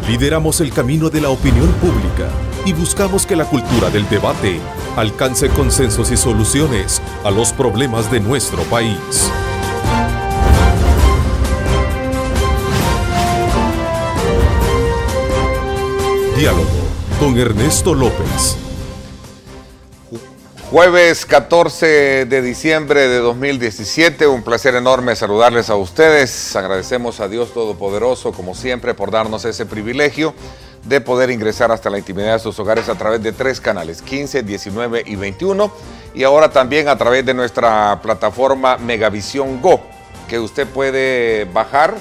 Lideramos el camino de la opinión pública y buscamos que la cultura del debate alcance consensos y soluciones a los problemas de nuestro país. Diálogo con Ernesto López. Jueves 14 de diciembre de 2017, un placer enorme saludarles a ustedes. Agradecemos a Dios Todopoderoso, como siempre, por darnos ese privilegio de poder ingresar hasta la intimidad de sus hogares a través de 3 canales, 15, 19 y 21, y ahora también a través de nuestra plataforma Megavisión Go, que usted puede bajar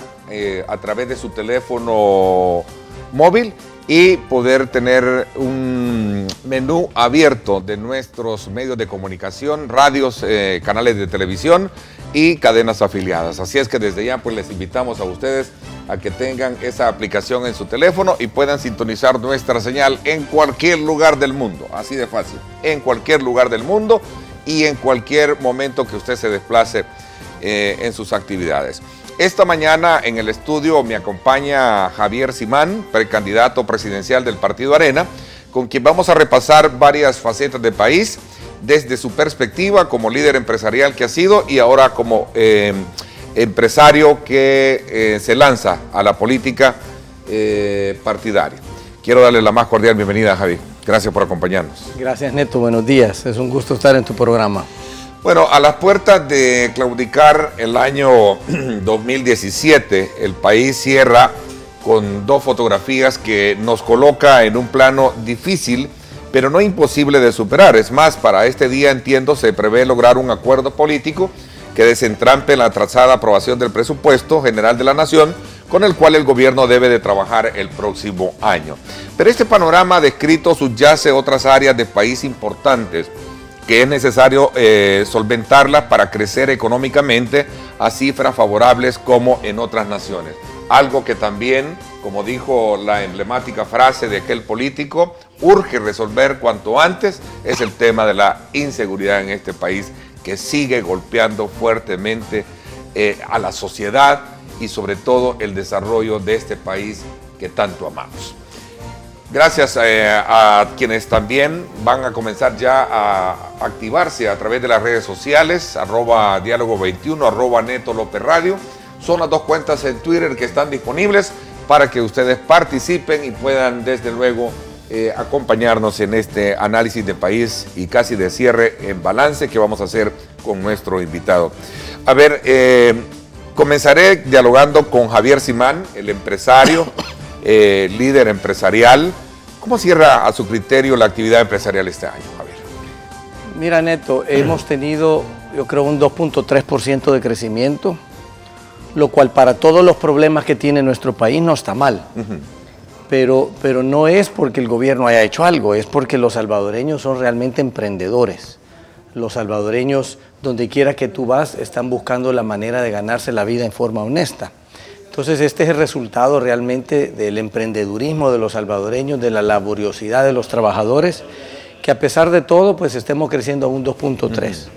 a través de su teléfono móvil y poder tener un menú abierto de nuestros medios de comunicación, radios, canales de televisión y cadenas afiliadas. Así es que desde ya pues les invitamos a ustedes a que tengan esa aplicación en su teléfono y puedan sintonizar nuestra señal en cualquier lugar del mundo, así de fácil, en cualquier lugar del mundo y en cualquier momento que usted se desplace en sus actividades. Esta mañana en el estudio me acompaña Javier Simán, precandidato presidencial del Partido Arena, con quien vamos a repasar varias facetas del país, desde su perspectiva como líder empresarial que ha sido y ahora como empresario que se lanza a la política partidaria. Quiero darle la más cordial bienvenida a Javier. Gracias por acompañarnos. Gracias, Neto. Buenos días. Es un gusto estar en tu programa. Bueno, a las puertas de claudicar el año 2017, el país cierra con 2 fotografías que nos coloca en un plano difícil, pero no imposible de superar. Es más, para este día, entiendo, se prevé lograr un acuerdo político que desentrampe la atrasada aprobación del presupuesto general de la Nación, con el cual el gobierno debe de trabajar el próximo año. Pero este panorama descrito subyace otras áreas del país importantes, que es necesario solventarlas para crecer económicamente a cifras favorables como en otras naciones. Algo que también, como dijo la emblemática frase de aquel político, urge resolver cuanto antes, es el tema de la inseguridad en este país, que sigue golpeando fuertemente a la sociedad y sobre todo el desarrollo de este país que tanto amamos. Gracias a quienes también van a comenzar ya a activarse a través de las redes sociales, @diálogo21, @Neto López Radio. Son las 2 cuentas en Twitter que están disponibles para que ustedes participen y puedan desde luego acompañarnos en este análisis de país y casi de cierre en balance que vamos a hacer con nuestro invitado. A ver, comenzaré dialogando con Javier Simán, el empresario, líder empresarial. ¿Cómo cierra a su criterio la actividad empresarial este año, Javier? Mira, Neto, hemos tenido, yo creo, un 2.3% de crecimiento, lo cual para todos los problemas que tiene nuestro país no está mal. Pero no es porque el gobierno haya hecho algo, es porque los salvadoreños son realmente emprendedores. Los salvadoreños, donde quiera que tú vas, están buscando la manera de ganarse la vida en forma honesta. Entonces este es el resultado realmente del emprendedurismo de los salvadoreños, de la laboriosidad de los trabajadores, que a pesar de todo pues estemos creciendo a un 2.3.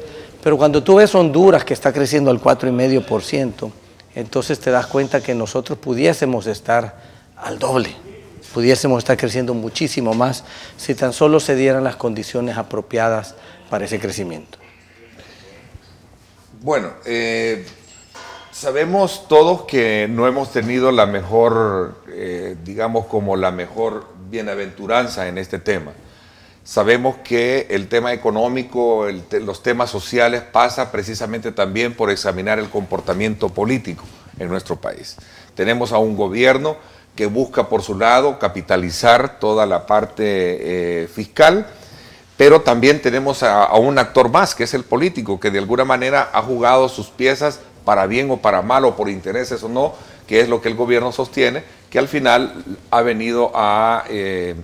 Pero cuando tú ves Honduras que está creciendo al 4,5%, entonces te das cuenta que nosotros pudiésemos estar al doble, pudiésemos estar creciendo muchísimo más si tan solo se dieran las condiciones apropiadas para ese crecimiento. Bueno, sabemos todos que no hemos tenido la mejor, digamos, como la mejor bienaventuranza en este tema. Sabemos que el tema económico, los temas sociales pasa precisamente también por examinar el comportamiento político en nuestro país. Tenemos a un gobierno que busca por su lado capitalizar toda la parte fiscal, pero también tenemos a un actor más, que es el político, que de alguna manera ha jugado sus piezas para bien o para mal, o por intereses o no, que es lo que el gobierno sostiene, que al final ha venido a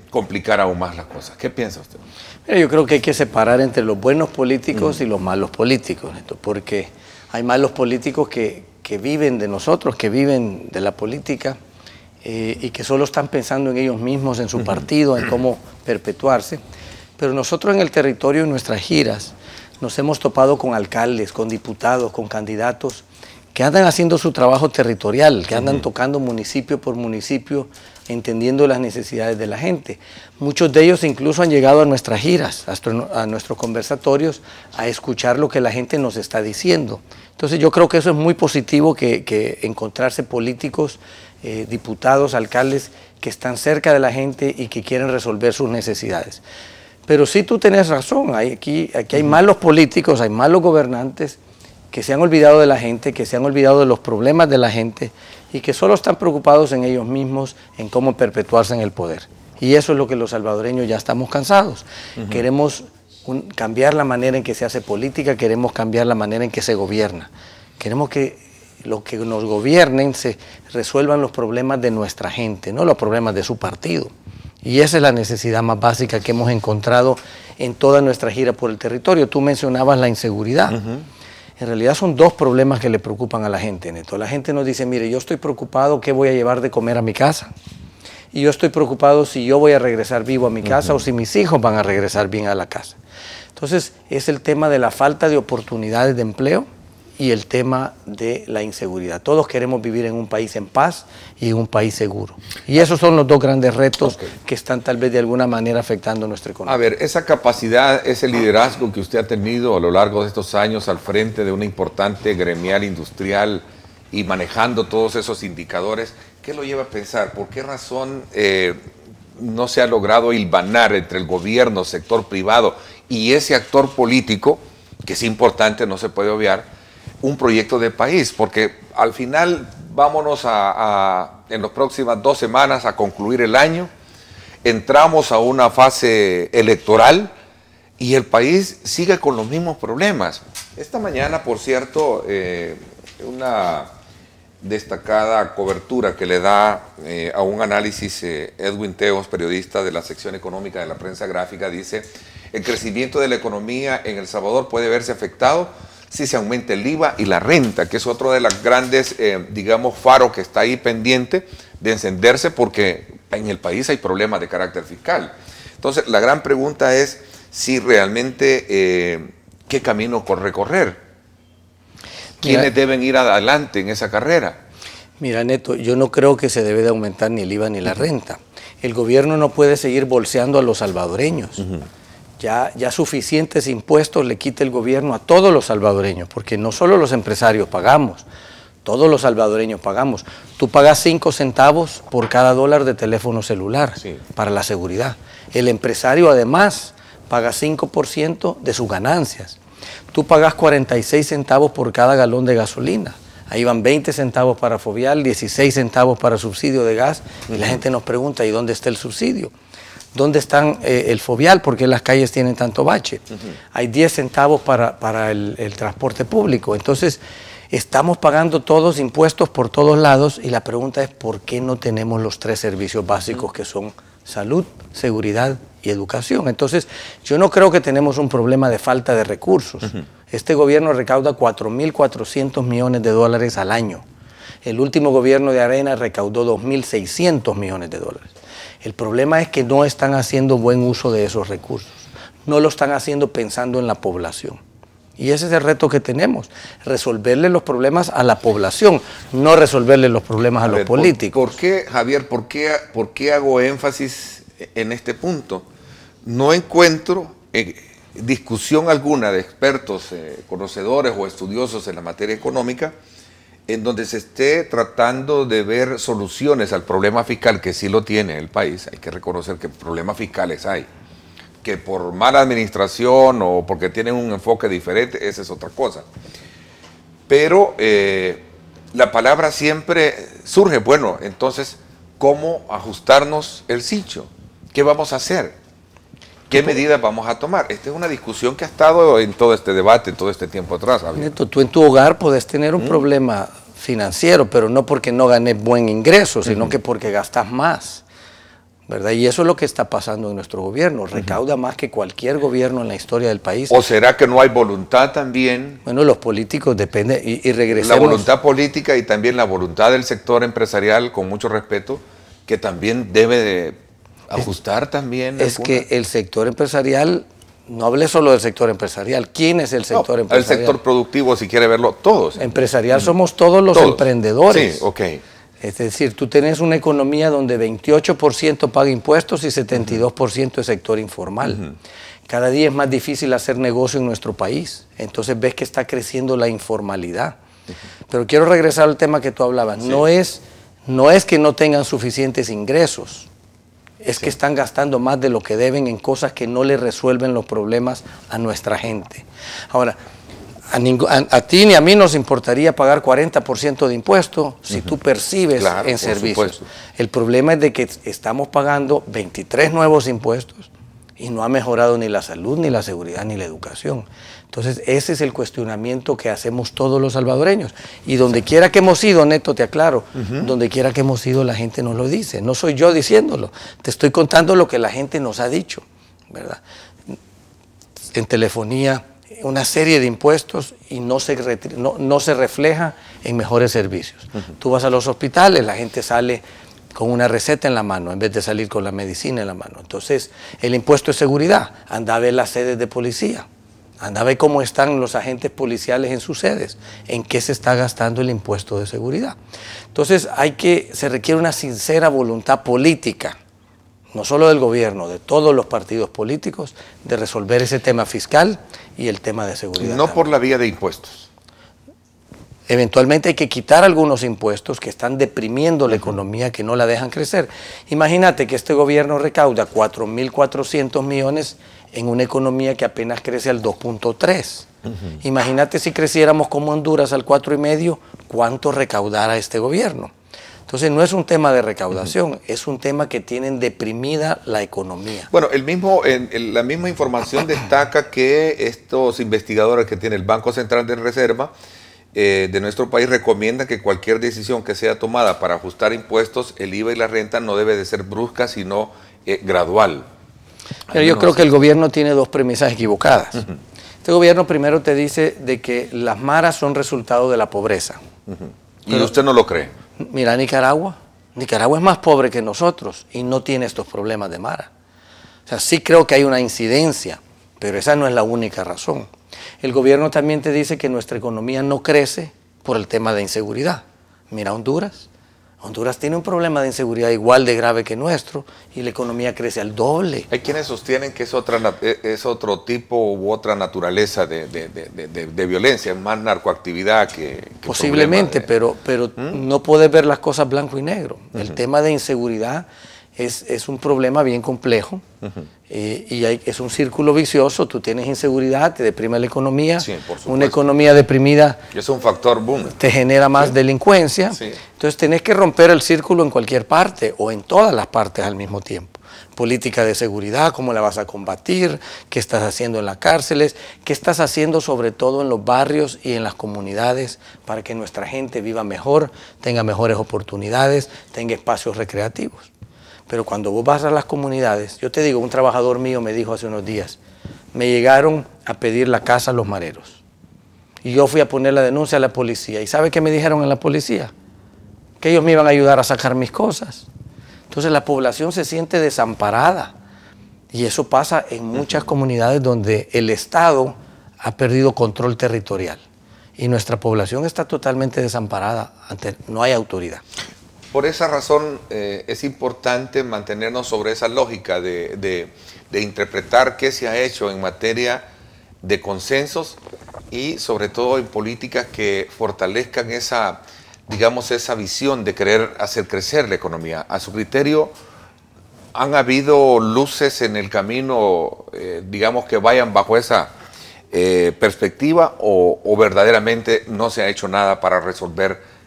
complicar aún más las cosas. ¿Qué piensa usted? Mira, yo creo que hay que separar entre los buenos políticos y los malos políticos, Neto, porque hay malos políticos que viven de nosotros, que viven de la política y que solo están pensando en ellos mismos, en su partido, en cómo perpetuarse. Pero nosotros en el territorio, en nuestras giras, nos hemos topado con alcaldes, con diputados, con candidatos que andan haciendo su trabajo territorial, que andan tocando municipio por municipio, entendiendo las necesidades de la gente. Muchos de ellos incluso han llegado a nuestras giras, a nuestros conversatorios, a escuchar lo que la gente nos está diciendo. Entonces yo creo que eso es muy positivo, que encontrarse políticos, diputados, alcaldes, que están cerca de la gente y que quieren resolver sus necesidades. Pero sí, tú tenés razón, aquí hay malos políticos, hay malos gobernantes que se han olvidado de la gente, que se han olvidado de los problemas de la gente y que solo están preocupados en ellos mismos, en cómo perpetuarse en el poder. Y eso es lo que los salvadoreños ya estamos cansados. Queremos cambiar la manera en que se hace política, queremos cambiar la manera en que se gobierna. Queremos que los que nos gobiernen se resuelvan los problemas de nuestra gente, no los problemas de su partido. Y esa es la necesidad más básica que hemos encontrado en toda nuestra gira por el territorio. Tú mencionabas la inseguridad. En realidad son dos problemas que le preocupan a la gente, Neto. La gente nos dice, mire, yo estoy preocupado qué voy a llevar de comer a mi casa. Y yo estoy preocupado si yo voy a regresar vivo a mi casa o si mis hijos van a regresar bien a la casa. Entonces es el tema de la falta de oportunidades de empleo y el tema de la inseguridad. Todos queremos vivir en un país en paz y en un país seguro. Y esos son los dos grandes retos que están tal vez de alguna manera afectando nuestra economía. A ver, esa capacidad, ese liderazgo que usted ha tenido a lo largo de estos años al frente de una importante gremial industrial y manejando todos esos indicadores, ¿qué lo lleva a pensar? ¿Por qué razón no se ha logrado hilvanar entre el gobierno, sector privado y ese actor político, que es importante, no se puede obviar, un proyecto de país? Porque al final vámonos en las próximas 2 semanas a concluir el año, entramos a una fase electoral y el país sigue con los mismos problemas. Esta mañana, por cierto, una destacada cobertura que le da a un análisis Edwin Teos, periodista de la sección económica de la prensa gráfica, dice: el crecimiento de la economía en El Salvador puede verse afectado si se aumenta el IVA y la renta, que es otro de los grandes, digamos, faros que está ahí pendiente de encenderse, porque en el país hay problemas de carácter fiscal. Entonces, la gran pregunta es si realmente qué camino recorrer. ¿Quiénes deben ir adelante en esa carrera? Mira, Neto, yo no creo que se debe de aumentar ni el IVA ni la renta. El gobierno no puede seguir bolseando a los salvadoreños. Ya suficientes impuestos le quita el gobierno a todos los salvadoreños, porque no solo los empresarios pagamos, todos los salvadoreños pagamos. Tú pagas 5 centavos por cada dólar de teléfono celular para la seguridad. El empresario además paga 5% de sus ganancias. Tú pagas 46 centavos por cada galón de gasolina. Ahí van 20 centavos para Fovial, 16 centavos para subsidio de gas, y la gente nos pregunta, ¿y dónde está el subsidio? ¿Dónde están el Fovial? ¿Por qué las calles tienen tanto bache? Hay 10 centavos para el transporte público. Entonces, estamos pagando todos impuestos por todos lados y la pregunta es, ¿por qué no tenemos los 3 servicios básicos que son salud, seguridad y educación? Entonces, yo no creo que tenemos un problema de falta de recursos. Este gobierno recauda 4.400 millones de dólares al año. El último gobierno de Arena recaudó 2.600 millones de dólares. El problema es que no están haciendo buen uso de esos recursos. No lo están haciendo pensando en la población. Y ese es el reto que tenemos, resolverle los problemas a la población, no resolverle los problemas a los políticos. ¿Por qué, Javier, por qué hago énfasis en este punto? No encuentro discusión alguna de expertos, conocedores o estudiosos en la materia económica en donde se esté tratando de ver soluciones al problema fiscal, que sí lo tiene el país. Hay que reconocer que problemas fiscales hay. Que por mala administración o porque tienen un enfoque diferente, esa es otra cosa. Pero la palabra siempre surge, bueno, entonces, ¿cómo ajustarnos el cincho? ¿Qué vamos a hacer? ¿Qué medidas vamos a tomar? Esta es una discusión que ha estado en todo este debate, en todo este tiempo atrás. Neto, tú en tu hogar puedes tener un problema financiero, pero no porque no ganes buen ingreso, sino que porque gastas más, ¿verdad? Y eso es lo que está pasando en nuestro gobierno. Recauda más que cualquier gobierno en la historia del país. ¿O será que no hay voluntad también? Bueno, los políticos depende y regresemos. La voluntad política y también la voluntad del sector empresarial, con mucho respeto, que también debe de ajustar también. Es que el sector empresarial no hablé solo del sector empresarial. ¿Quién es el sector empresarial? El sector productivo, si quiere verlo, todos. Empresarial somos todos los emprendedores. Sí, ok. Es decir, tú tienes una economía donde 28% paga impuestos y 72% es sector informal. Cada día es más difícil hacer negocio en nuestro país. Entonces ves que está creciendo la informalidad. Pero quiero regresar al tema que tú hablabas. Sí. No es que no tengan suficientes ingresos. Es que están gastando más de lo que deben en cosas que no le resuelven los problemas a nuestra gente. Ahora, a ti ni a mí nos importaría pagar 40% de impuestos si tú percibes en servicios. El problema es de que estamos pagando 23 nuevos impuestos y no ha mejorado ni la salud, ni la seguridad, ni la educación. Entonces, ese es el cuestionamiento que hacemos todos los salvadoreños. Y donde quiera que hemos ido, Neto, te aclaro, donde quiera que hemos ido, la gente nos lo dice. No soy yo diciéndolo, te estoy contando lo que la gente nos ha dicho, ¿verdad? En telefonía, una serie de impuestos y no se refleja en mejores servicios. Tú vas a los hospitales, la gente sale con una receta en la mano en vez de salir con la medicina en la mano. Entonces, el impuesto de seguridad, anda a ver las sedes de policía. Anda a ver cómo están los agentes policiales en sus sedes, en qué se está gastando el impuesto de seguridad. Entonces se requiere una sincera voluntad política, no solo del gobierno, de todos los partidos políticos, de resolver ese tema fiscal y el tema de seguridad. No por la vía de impuestos. Eventualmente hay que quitar algunos impuestos que están deprimiendo la economía, que no la dejan crecer. Imagínate que este gobierno recauda 4.400 millones en una economía que apenas crece al 2.3. Imagínate si creciéramos como Honduras al 4.5, ¿cuánto recaudara este gobierno? Entonces no es un tema de recaudación, es un tema que tienen deprimida la economía. Bueno, la misma información destaca que estos investigadores que tiene el Banco Central de Reserva de nuestro país recomiendan que cualquier decisión que sea tomada para ajustar impuestos, el IVA y la renta no debe de ser brusca, sino gradual. Pero yo creo que el gobierno tiene dos premisas equivocadas. Este gobierno primero te dice de que las maras son resultado de la pobreza. ¿Y usted no lo cree? Mira Nicaragua. Nicaragua es más pobre que nosotros y no tiene estos problemas de mara. O sea, sí creo que hay una incidencia, pero esa no es la única razón. El gobierno también te dice que nuestra economía no crece por el tema de inseguridad. Mira Honduras. Honduras tiene un problema de inseguridad igual de grave que nuestro y la economía crece al doble. Hay quienes sostienen que es otro tipo u otra naturaleza de violencia, más narcoactividad que posiblemente, pero no puedes ver las cosas blanco y negro. El tema de inseguridad es un problema bien complejo y es un círculo vicioso. Tú tienes inseguridad, te deprime la economía, sí, una economía deprimida es un factor boom, te genera más delincuencia, entonces tenés que romper el círculo en cualquier parte o en todas las partes al mismo tiempo. Política de seguridad, cómo la vas a combatir, qué estás haciendo en las cárceles, qué estás haciendo sobre todo en los barrios y en las comunidades para que nuestra gente viva mejor, tenga mejores oportunidades, tenga espacios recreativos. Pero cuando vos vas a las comunidades, yo te digo, un trabajador mío me dijo hace unos días, me llegaron a pedir la casa a los mareros. Y yo fui a poner la denuncia a la policía. ¿Y sabe qué me dijeron en la policía? Que ellos me iban a ayudar a sacar mis cosas. Entonces la población se siente desamparada. Y eso pasa en muchas comunidades donde el Estado ha perdido control territorial. Y nuestra población está totalmente desamparada, no hay autoridad. Por esa razón es importante mantenernos sobre esa lógica de interpretar qué se ha hecho en materia de consensos y sobre todo en políticas que fortalezcan esa, digamos, esa visión de querer hacer crecer la economía. A su criterio, ¿han habido luces en el camino, digamos, que vayan bajo esa perspectiva o verdaderamente no se ha hecho nada para resolver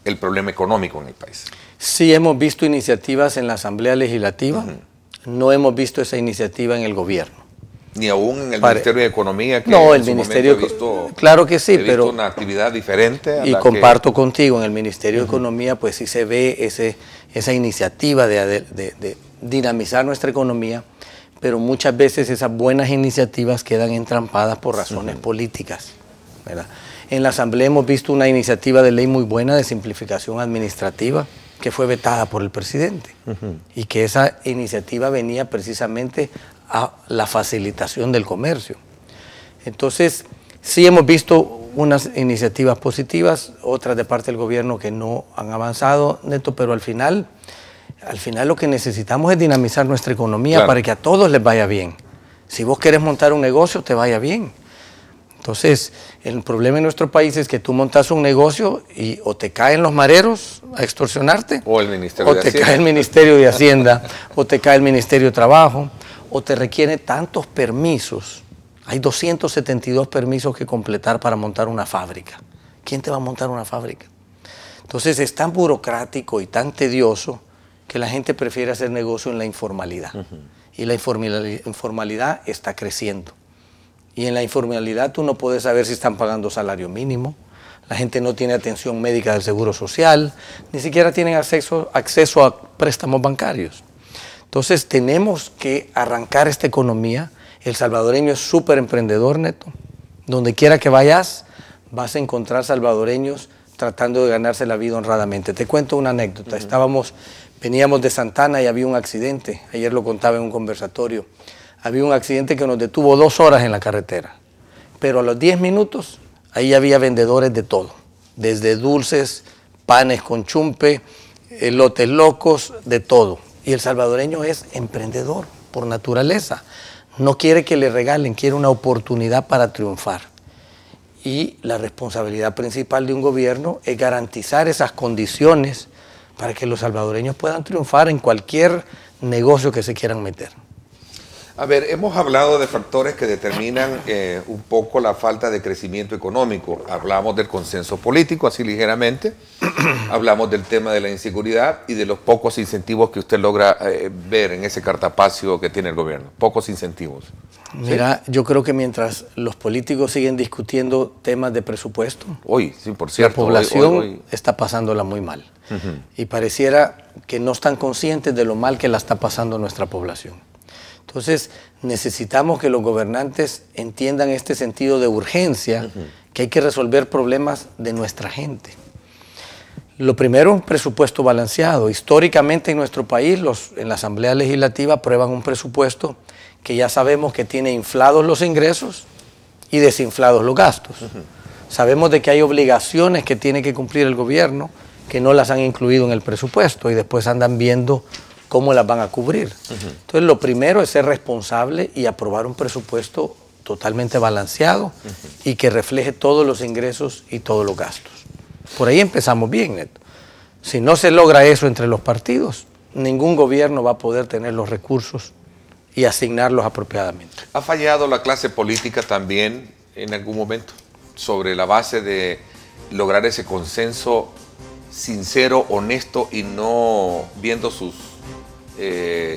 el problema económico en el país? Sí hemos visto iniciativas en la Asamblea Legislativa, no hemos visto esa iniciativa en el gobierno. Ni aún en el Ministerio de Economía, que no, el Ministerio he visto, claro que sí, he visto una actividad diferente. Y comparto contigo, en el Ministerio de Economía pues sí se ve esa iniciativa de dinamizar nuestra economía, pero muchas veces esas buenas iniciativas quedan entrampadas por razones políticas, ¿verdad? En la Asamblea hemos visto una iniciativa de ley muy buena de simplificación administrativa que fue vetada por el presidente y que esa iniciativa venía precisamente a la facilitación del comercio. Entonces, sí hemos visto unas iniciativas positivas, otras de parte del gobierno que no han avanzado, Neto, pero al final lo que necesitamos es dinamizar nuestra economía, claro, para que a todos les vaya bien. Si vos querés montar un negocio, te vaya bien. Entonces, el problema en nuestro país es que tú montas un negocio y o te caen los mareros a extorsionarte, o el Ministerio de Hacienda, o te cae el Ministerio de Hacienda, o te cae el Ministerio de Trabajo, o te requiere tantos permisos. Hay 272 permisos que completar para montar una fábrica. ¿Quién te va a montar una fábrica? Entonces, es tan burocrático y tan tedioso que la gente prefiere hacer negocio en la informalidad. Y la informalidad está creciendo. Y en la informalidad tú no puedes saber si están pagando salario mínimo, la gente no tiene atención médica del Seguro Social, ni siquiera tienen acceso a préstamos bancarios. Entonces tenemos que arrancar esta economía. El salvadoreño es súper emprendedor, Neto. Donde quiera que vayas, vas a encontrar salvadoreños tratando de ganarse la vida honradamente. Te cuento una anécdota. Veníamos de Santana y había un accidente. Ayer lo contaba en un conversatorio. Había un accidente que nos detuvo 2 horas en la carretera. Pero a los 10 minutos, ahí había vendedores de todo. Desde dulces, panes con chumpe, elotes locos, de todo. Y el salvadoreño es emprendedor por naturaleza. No quiere que le regalen, quiere una oportunidad para triunfar. Y la responsabilidad principal de un gobierno es garantizar esas condiciones para que los salvadoreños puedan triunfar en cualquier negocio que se quieran meter. A ver, hemos hablado de factores que determinan un poco la falta de crecimiento económico. Hablamos del consenso político, así ligeramente. Hablamos del tema de la inseguridad y de los pocos incentivos que usted logra ver en ese cartapacio que tiene el gobierno. Pocos incentivos. Mira, ¿sí? Yo creo que mientras los políticos siguen discutiendo temas de presupuesto, hoy, sí, por cierto, la población está pasándola muy mal. Y pareciera que no están conscientes de lo mal que la está pasando nuestra población. Entonces, necesitamos que los gobernantes entiendan este sentido de urgencia, que hay que resolver problemas de nuestra gente. Lo primero, un presupuesto balanceado. Históricamente en nuestro país, en la Asamblea Legislativa aprueban un presupuesto que ya sabemos que tiene inflados los ingresos y desinflados los gastos. Sabemos de que hay obligaciones que tiene que cumplir el gobierno que no las han incluido en el presupuesto y después andan viendo cómo las van a cubrir. Entonces, lo primero es ser responsable y aprobar un presupuesto totalmente balanceado y que refleje todos los ingresos y todos los gastos. Por ahí empezamos bien, Neto. Si no se logra eso entre los partidos, ningún gobierno va a poder tener los recursos y asignarlos apropiadamente. ¿Ha fallado la clase política también en algún momento sobre la base de lograr ese consenso sincero, honesto y no viendo sus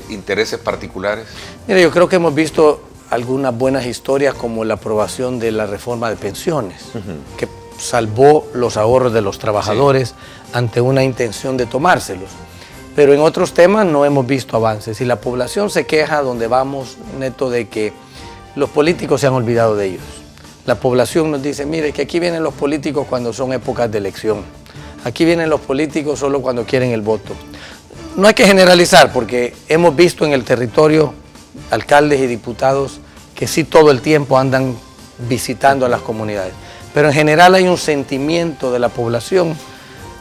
intereses particulares? Mira, yo creo que hemos visto algunas buenas historias como la aprobación de la reforma de pensiones, que salvó los ahorros de los trabajadores ante una intención de tomárselos. Pero en otros temas no hemos visto avances y la población se queja donde vamos, Neto, de que los políticos se han olvidado de ellos. La población nos dice, mire, que aquí vienen los políticos cuando son épocas de elección. Aquí vienen los políticos solo cuando quieren el voto. No hay que generalizar porque hemos visto en el territorio alcaldes y diputados que sí todo el tiempo andan visitando a las comunidades. Pero en general hay un sentimiento de la población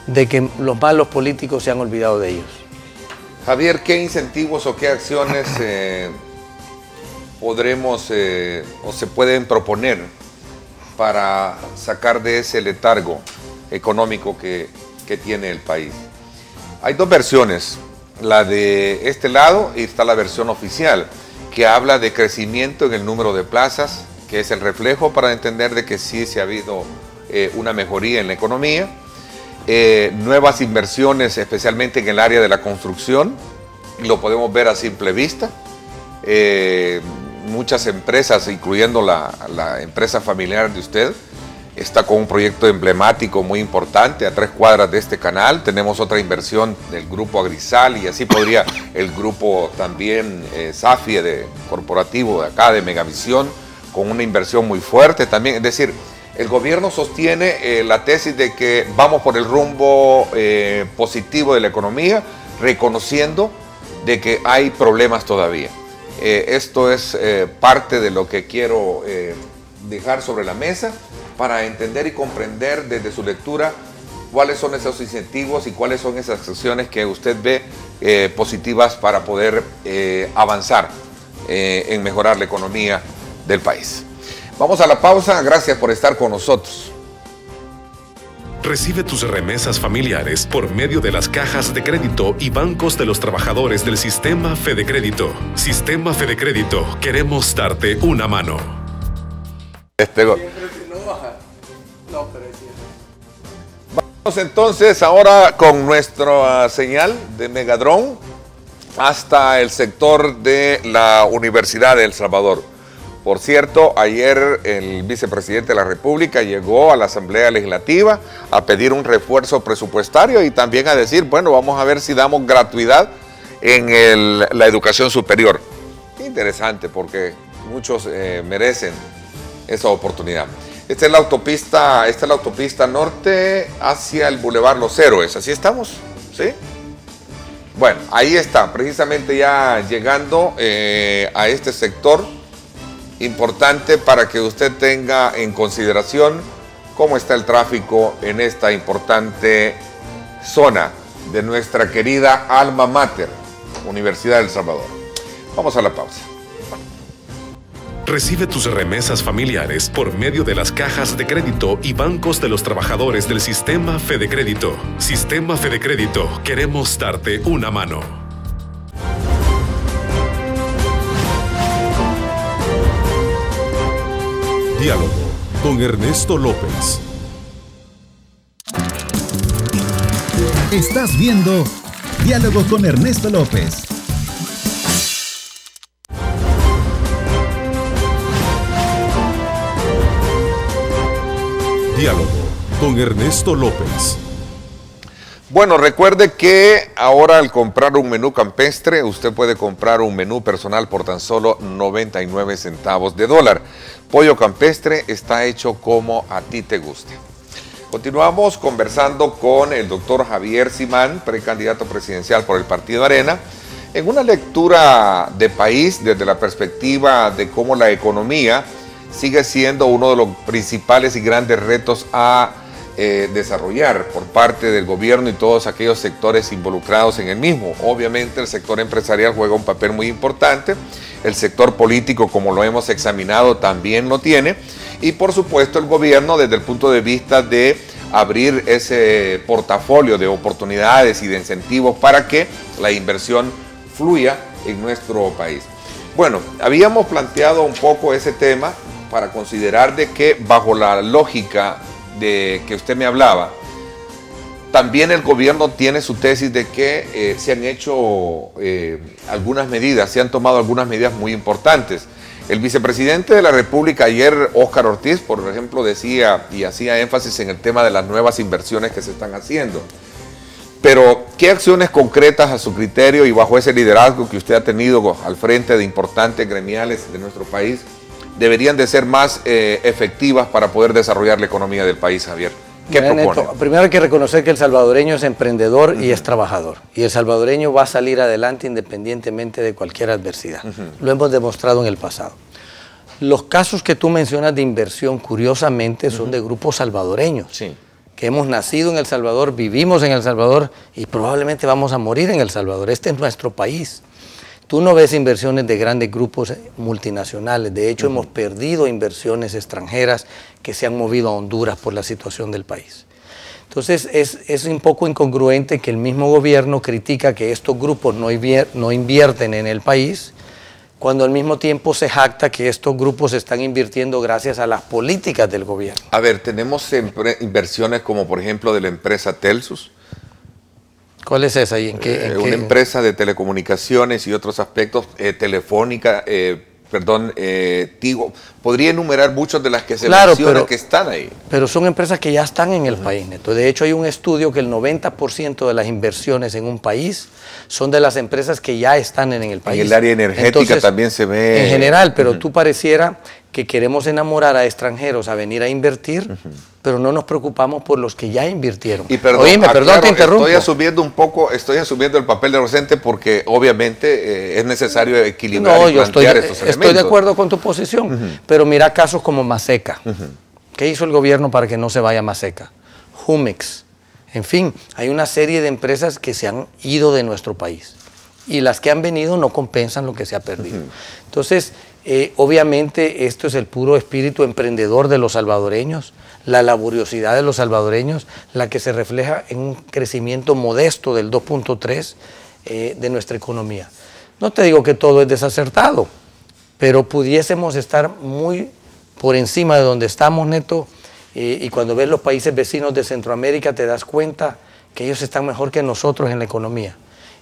de que los malos políticos se han olvidado de ellos. Javier, ¿qué incentivos o qué acciones podremos o se pueden proponer para sacar de ese letargo económico que tiene el país? Hay dos versiones, la de este lado y está la versión oficial, que habla de crecimiento en el número de plazas, que es el reflejo para entender de que sí se ha habido una mejoría en la economía, nuevas inversiones especialmente en el área de la construcción, lo podemos ver a simple vista, muchas empresas, incluyendo la empresa familiar de usted, está con un proyecto emblemático muy importante a 3 cuadras de este canal. Tenemos otra inversión del grupo Agrisal y así podría el grupo también Safie de corporativo de acá de Megavisión con una inversión muy fuerte también. Es decir, el gobierno sostiene la tesis de que vamos por el rumbo positivo de la economía, reconociendo de que hay problemas todavía. Esto es parte de lo que quiero dejar sobre la mesa para entender y comprender desde su lectura cuáles son esos incentivos y cuáles son esas acciones que usted ve positivas para poder avanzar en mejorar la economía del país. Vamos a la pausa, gracias por estar con nosotros. Recibe tus remesas familiares por medio de las cajas de crédito y bancos de los trabajadores del Sistema Fede Crédito. Sistema Fede Crédito, queremos darte una mano. Vamos entonces ahora con nuestra señal de Megadrón hasta el sector de la Universidad de El Salvador. Por cierto, ayer el vicepresidente de la República llegó a la Asamblea Legislativa a pedir un refuerzo presupuestario y también a decir, bueno, vamos a ver si damos gratuidad en la educación superior. Interesante, porque muchos merecen esa oportunidad. Esta es la autopista norte hacia el Boulevard Los Héroes. ¿Así estamos? ¿Sí? Bueno, ahí está, precisamente ya llegando a este sector. Importante para que usted tenga en consideración cómo está el tráfico en esta importante zona de nuestra querida alma mater, Universidad de El Salvador. Vamos a la pausa. Recibe tus remesas familiares por medio de las cajas de crédito y bancos de los trabajadores del Sistema Fede Crédito. Sistema Fede Crédito, queremos darte una mano. Diálogo con Ernesto López. Estás viendo Diálogo con Ernesto López. Diálogo con Ernesto López. Bueno, recuerde que ahora al comprar un menú campestre, usted puede comprar un menú personal por tan solo 99 centavos de dólar. Pollo campestre está hecho como a ti te guste. Continuamos conversando con el doctor Javier Simán, precandidato presidencial por el Partido Arena, en una lectura de país desde la perspectiva de cómo la economía sigue siendo uno de los principales y grandes retos a desarrollar por parte del gobierno y todos aquellos sectores involucrados en el mismo. Obviamente el sector empresarial juega un papel muy importante, el sector político, como lo hemos examinado, también lo tiene, y por supuesto el gobierno desde el punto de vista de abrir ese portafolio de oportunidades y de incentivos para que la inversión fluya en nuestro país. Bueno, habíamos planteado un poco ese tema para considerar de que bajo la lógica de que usted me hablaba, también el gobierno tiene su tesis de que se han hecho algunas medidas, se han tomado algunas medidas muy importantes. El vicepresidente de la República ayer, Óscar Ortiz, por ejemplo, decía y hacía énfasis en el tema de las nuevas inversiones que se están haciendo. Pero, ¿qué acciones concretas a su criterio y bajo ese liderazgo que usted ha tenido al frente de importantes gremiales de nuestro país deberían de ser más efectivas para poder desarrollar la economía del país, Javier? ¿Qué propone? Neto, primero hay que reconocer que el salvadoreño es emprendedor y es trabajador. Y el salvadoreño va a salir adelante independientemente de cualquier adversidad. Lo hemos demostrado en el pasado. Los casos que tú mencionas de inversión, curiosamente, son de grupos salvadoreños. Sí. Que hemos nacido en El Salvador, vivimos en El Salvador y probablemente vamos a morir en El Salvador. Este es nuestro país. Tú no ves inversiones de grandes grupos multinacionales. De hecho, hemos perdido inversiones extranjeras que se han movido a Honduras por la situación del país. Entonces, es un poco incongruente que el mismo gobierno critica que estos grupos no invierten en el país, cuando al mismo tiempo se jacta que estos grupos están invirtiendo gracias a las políticas del gobierno. A ver, tenemos inversiones como, por ejemplo, de la empresa Telsus. ¿Cuál es esa? ¿Y en qué? Una empresa de telecomunicaciones y otros aspectos, Telefónica, Tigo. Podría enumerar muchas de las que se mencionan que están ahí. Pero son empresas que ya están en el país, Neto. De hecho, hay un estudio que el 90% de las inversiones en un país son de las empresas que ya están en el país. En el área energética. Entonces, también se ve. En general, pero tú pareciera que queremos enamorar a extranjeros a venir a invertir, pero no nos preocupamos por los que ya invirtieron. Y perdón, perdón, te interrumpo. Estoy asumiendo el papel de docente porque obviamente es necesario equilibrar No, y yo plantear estos elementos. estoy de acuerdo con tu posición, pero mira casos como Maseca. ¿Qué hizo el gobierno para que no se vaya Maseca? Jumex. En fin, hay una serie de empresas que se han ido de nuestro país y las que han venido no compensan lo que se ha perdido. Entonces, obviamente esto es el puro espíritu emprendedor de los salvadoreños, la laboriosidad de los salvadoreños, la que se refleja en un crecimiento modesto del 2.3 de nuestra economía. No te digo que todo es desacertado, pero pudiésemos estar muy por encima de donde estamos, Neto, y cuando ves los países vecinos de Centroamérica te das cuenta que ellos están mejor que nosotros en la economía.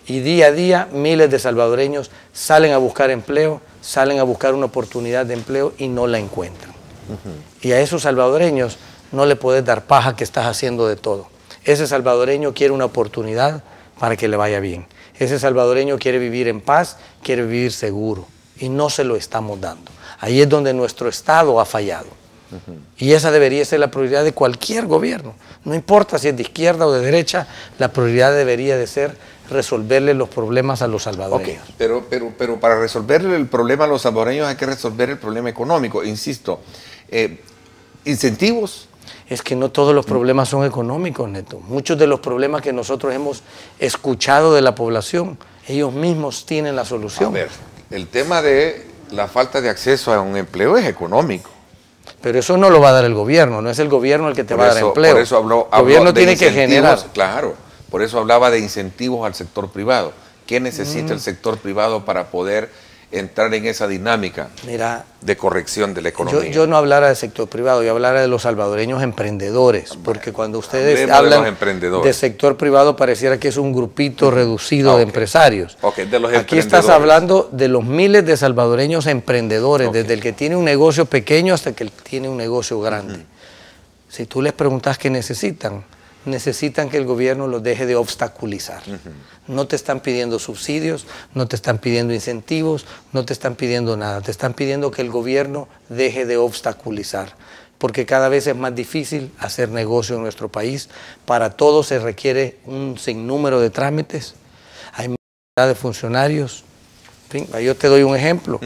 Y día a día miles de salvadoreños salen a buscar empleo, salen a buscar una oportunidad de empleo y no la encuentran. Y a esos salvadoreños no le puedes dar paja que estás haciendo de todo. Ese salvadoreño quiere una oportunidad para que le vaya bien. Ese salvadoreño quiere vivir en paz, quiere vivir seguro y no se lo estamos dando. Ahí es donde nuestro Estado ha fallado. Y esa debería ser la prioridad de cualquier gobierno. No importa si es de izquierda o de derecha, la prioridad debería de ser resolverle los problemas a los salvadoreños. Okay, pero para resolverle el problema a los salvadoreños hay que resolver el problema económico. Insisto, incentivos. Es que no todos los problemas son económicos, Neto. Muchos de los problemas que nosotros hemos escuchado de la población, ellos mismos tienen la solución. A ver, el tema de la falta de acceso a un empleo es económico. Pero eso no lo va a dar el gobierno, no es el gobierno el que te va a dar empleo. Por eso habló el gobierno tiene que generar. Claro, por eso hablaba de incentivos al sector privado. ¿Qué necesita el sector privado para poder entrar en esa dinámica de corrección de la economía? Yo no hablara del sector privado, yo hablara de los salvadoreños emprendedores, porque cuando ustedes hablan de sector privado pareciera que es un grupito reducido de empresarios. De los Aquí estás hablando de los miles de salvadoreños emprendedores, desde el que tiene un negocio pequeño hasta el que tiene un negocio grande. Si tú les preguntas qué necesitan que el gobierno los deje de obstaculizar. No te están pidiendo subsidios, no te están pidiendo incentivos, no te están pidiendo nada. Te están pidiendo que el gobierno deje de obstaculizar, porque cada vez es más difícil hacer negocio en nuestro país. Para todo se requiere un sinnúmero de trámites, hay más cantidad de funcionarios. En fin, yo te doy un ejemplo.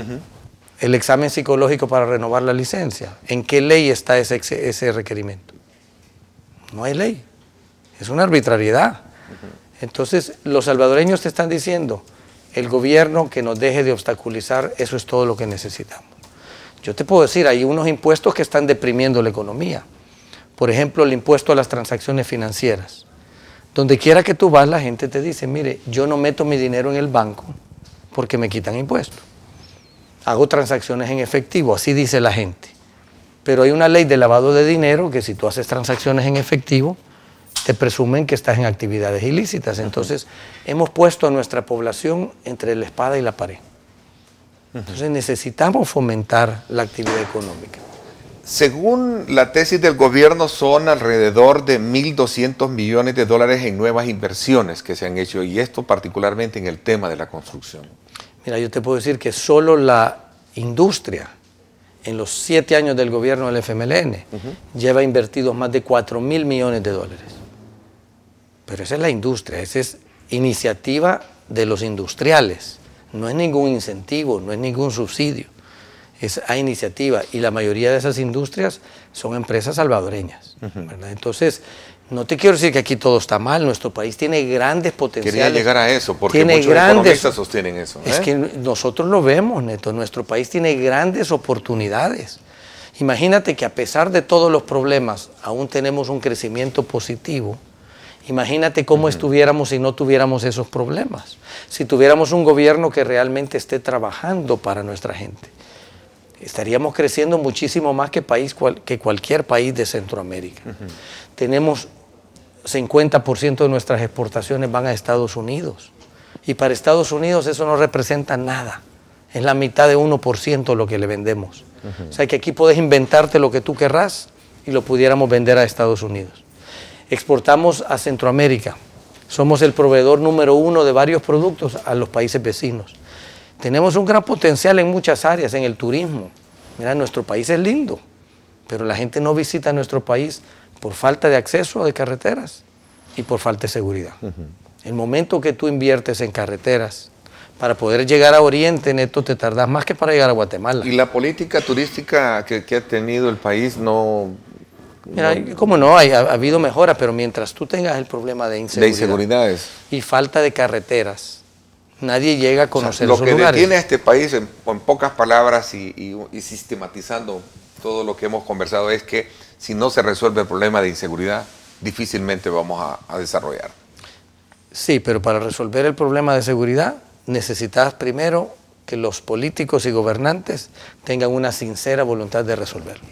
El examen psicológico para renovar la licencia. ¿En qué ley está ese requerimiento? No hay ley. Es una arbitrariedad. Entonces, los salvadoreños te están diciendo, el gobierno que nos deje de obstaculizar, eso es todo lo que necesitamos. Yo te puedo decir, hay unos impuestos que están deprimiendo la economía. Por ejemplo, el impuesto a las transacciones financieras. Donde quiera que tú vas, la gente te dice, mire, yo no meto mi dinero en el banco porque me quitan impuestos. Hago transacciones en efectivo, así dice la gente. Pero hay una ley de lavado de dinero que si tú haces transacciones en efectivo, te presumen que estás en actividades ilícitas. Entonces, hemos puesto a nuestra población entre la espada y la pared. Entonces, necesitamos fomentar la actividad económica. Según la tesis del gobierno, son alrededor de 1.200 millones de dólares en nuevas inversiones que se han hecho, y esto particularmente en el tema de la construcción. Mira, yo te puedo decir que solo la industria, en los 7 años del gobierno del FMLN, lleva invertidos más de 4.000 millones de dólares. Pero esa es la industria, esa es iniciativa de los industriales. No es ningún incentivo, no es ningún subsidio. Es a iniciativa, y la mayoría de esas industrias son empresas salvadoreñas. ¿Verdad? Entonces, no te quiero decir que aquí todo está mal, nuestro país tiene grandes potenciales. Quería llegar a eso, porque muchos economistas sostienen eso. Es que nosotros lo vemos, Neto, nuestro país tiene grandes oportunidades. Imagínate que a pesar de todos los problemas, aún tenemos un crecimiento positivo. Imagínate cómo estuviéramos si no tuviéramos esos problemas. Si tuviéramos un gobierno que realmente esté trabajando para nuestra gente. Estaríamos creciendo muchísimo más que cualquier país de Centroamérica. Tenemos 50% de nuestras exportaciones van a Estados Unidos. Y para Estados Unidos eso no representa nada. Es la mitad de 1% lo que le vendemos. O sea que aquí puedes inventarte lo que tú querrás y lo pudiéramos vender a Estados Unidos. Exportamos a Centroamérica. Somos el proveedor número 1 de varios productos a los países vecinos. Tenemos un gran potencial en muchas áreas, en el turismo. Mira, nuestro país es lindo, pero la gente no visita nuestro país por falta de acceso de carreteras y por falta de seguridad. El momento que tú inviertes en carreteras, para poder llegar a Oriente, Neto, te tardas más que para llegar a Guatemala. ¿Y la política turística que ha tenido el país no...? Mira, cómo no, ha habido mejora, pero mientras tú tengas el problema de inseguridades y falta de carreteras, nadie llega a conocer esos lugares. Lo que detiene a este país, en pocas palabras y sistematizando todo lo que hemos conversado, es que si no se resuelve el problema de inseguridad, difícilmente vamos a desarrollar. Sí, pero para resolver el problema de seguridad necesitas primero que los políticos y gobernantes tengan una sincera voluntad de resolverlo.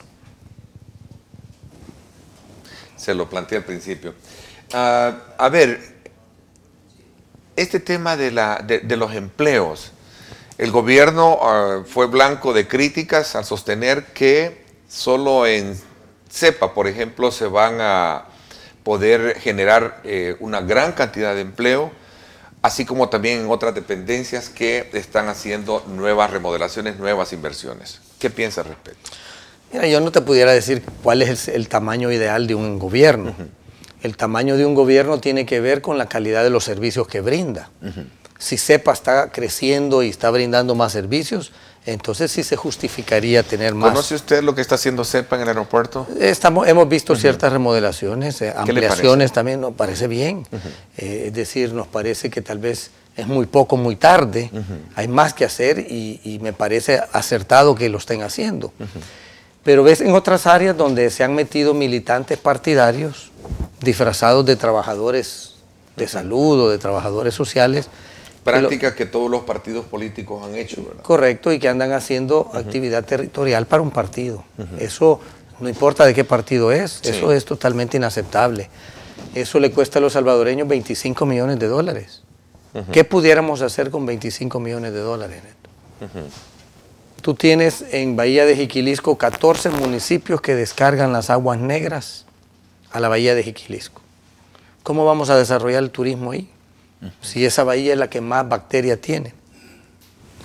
Se lo planteé al principio. A ver, este tema de los empleos, el gobierno fue blanco de críticas al sostener que solo en CEPA, por ejemplo, se van a poder generar una gran cantidad de empleo, así como también en otras dependencias que están haciendo nuevas remodelaciones, nuevas inversiones. ¿Qué piensas al respecto? Mira, yo no te pudiera decir cuál es el tamaño ideal de un gobierno. El tamaño de un gobierno tiene que ver con la calidad de los servicios que brinda. Si CEPA está creciendo y está brindando más servicios, entonces sí se justificaría tener más. ¿Conoce usted lo que está haciendo CEPA en el aeropuerto? Hemos visto ciertas remodelaciones, ampliaciones también, nos parece bien. Es decir, nos parece que tal vez es muy poco, muy tarde, hay más que hacer y me parece acertado que lo estén haciendo. Pero ves en otras áreas donde se han metido militantes partidarios disfrazados de trabajadores de salud o de trabajadores sociales. Práctica que todos los partidos políticos han hecho, ¿verdad? Correcto, y que andan haciendo actividad territorial para un partido. Eso no importa de qué partido es, eso es totalmente inaceptable. Eso le cuesta a los salvadoreños 25 millones de dólares. ¿Qué pudiéramos hacer con 25 millones de dólares, Neto? Tú tienes en Bahía de Jiquilisco 14 municipios que descargan las aguas negras a la Bahía de Jiquilisco. ¿Cómo vamos a desarrollar el turismo ahí? Si esa bahía es la que más bacterias tiene.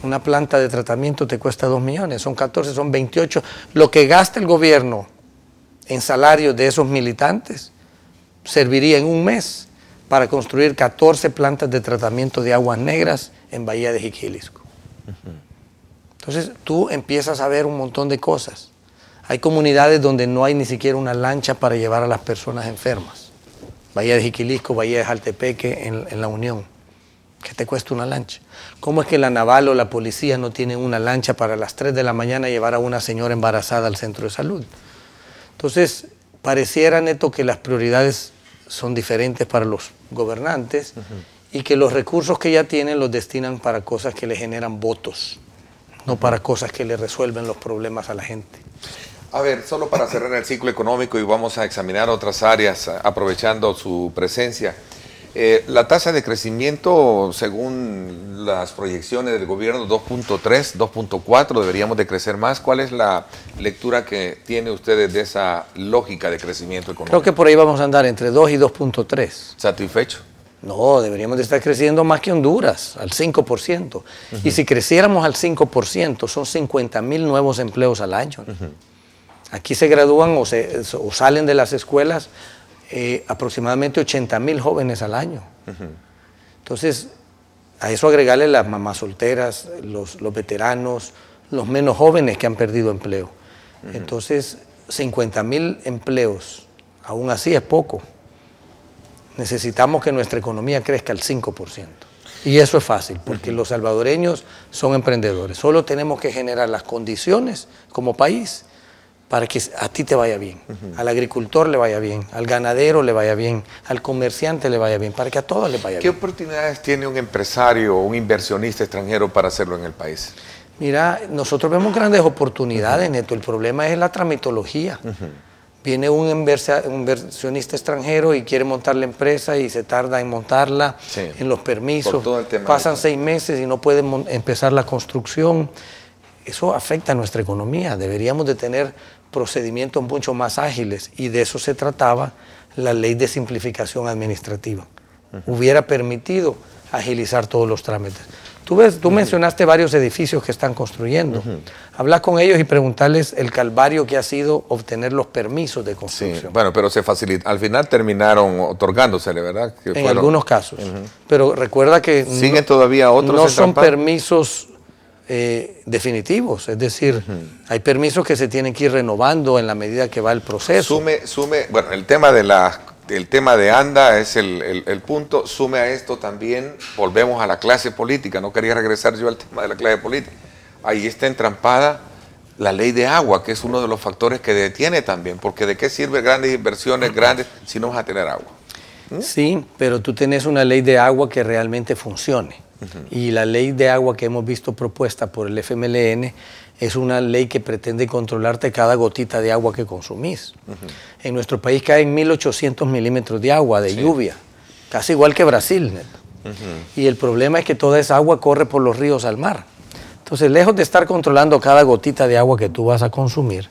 Una planta de tratamiento te cuesta 2 millones, son 14, son 28. Lo que gasta el gobierno en salarios de esos militantes serviría en un mes para construir 14 plantas de tratamiento de aguas negras en Bahía de Jiquilisco. Entonces tú empiezas a ver un montón de cosas. Hay comunidades donde no hay ni siquiera una lancha para llevar a las personas enfermas. Bahía de Jiquilisco, Bahía de Jaltepeque, en La Unión. ¿Qué te cuesta una lancha? ¿Cómo es que la naval o la policía no tienen una lancha para las 3 de la mañana llevar a una señora embarazada al centro de salud? Entonces, pareciera, Neto, que las prioridades son diferentes para los gobernantes y que los recursos que ya tienen los destinan para cosas que le generan votos, no para cosas que le resuelven los problemas a la gente. A ver, solo para cerrar el ciclo económico y vamos a examinar otras áreas aprovechando su presencia. La tasa de crecimiento, según las proyecciones del gobierno, 2.3, 2.4, deberíamos de crecer más. ¿Cuál es la lectura que tiene ustedes de esa lógica de crecimiento económico? Creo que por ahí vamos a andar entre 2 y 2.3. ¿Satisfecho? No, deberíamos de estar creciendo más que Honduras, al 5%. Y si creciéramos al 5%, son 50,000 nuevos empleos al año. Aquí se gradúan o salen de las escuelas aproximadamente 80,000 jóvenes al año. Entonces, a eso agregarle las mamás solteras, los veteranos, los menos jóvenes que han perdido empleo. Entonces, 50,000 empleos, aún así es poco. Necesitamos que nuestra economía crezca al 5%. Y eso es fácil, porque los salvadoreños son emprendedores. Solo tenemos que generar las condiciones como país para que a ti te vaya bien, al agricultor le vaya bien, al ganadero le vaya bien, al comerciante le vaya bien, para que a todos les vaya bien. ¿Qué oportunidades tiene un empresario o un inversionista extranjero para hacerlo en el país? Mira, nosotros vemos grandes oportunidades, Neto. El problema es la tramitología. Viene un inversionista extranjero y quiere montar la empresa y se tarda en montarla, en los permisos, pasan 6 meses y no pueden empezar la construcción. Eso afecta a nuestra economía. Deberíamos de tener procedimientos mucho más ágiles y de eso se trataba la ley de simplificación administrativa. Hubiera permitido agilizar todos los trámites. Tú mencionaste varios edificios que están construyendo. Habla con ellos y preguntarles el calvario que ha sido obtener los permisos de construcción. Sí, bueno, pero se facilita. Al final terminaron otorgándosele, ¿verdad? En algunos casos. Pero recuerda que siguen todavía otros no son permisos definitivos. Es decir, hay permisos que se tienen que ir renovando en la medida que va el proceso. Bueno, el tema de ANDA es el punto. Sume a esto también, volvemos a la clase política. No quería regresar yo al tema de la clase política. Ahí está entrampada la ley de agua, que es uno de los factores que detiene también, porque ¿de qué sirve grandes inversiones grandes si no vas a tener agua? Sí, pero tú tenés una ley de agua que realmente funcione. Y la ley de agua que hemos visto propuesta por el FMLN es una ley que pretende controlarte cada gotita de agua que consumís. En nuestro país caen 1.800 milímetros de agua, de lluvia, casi igual que Brasil. Y el problema es que toda esa agua corre por los ríos al mar. Entonces, lejos de estar controlando cada gotita de agua que tú vas a consumir,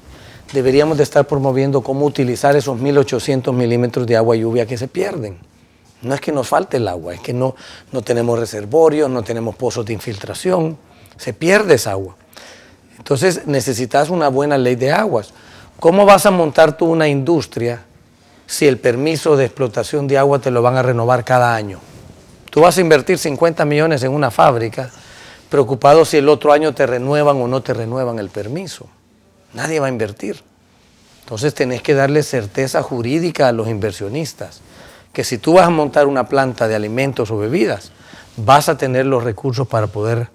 deberíamos de estar promoviendo cómo utilizar esos 1.800 milímetros de agua lluvia que se pierden. No es que nos falte el agua, es que no tenemos reservorios, no tenemos pozos de infiltración, se pierde esa agua. Entonces necesitas una buena ley de aguas. ¿Cómo vas a montar tú una industria si el permiso de explotación de agua te lo van a renovar cada año? Tú vas a invertir 50 millones en una fábrica, preocupado si el otro año te renuevan o no te renuevan el permiso. Nadie va a invertir. Entonces tenés que darle certeza jurídica a los inversionistas, que si tú vas a montar una planta de alimentos o bebidas, vas a tener los recursos para poder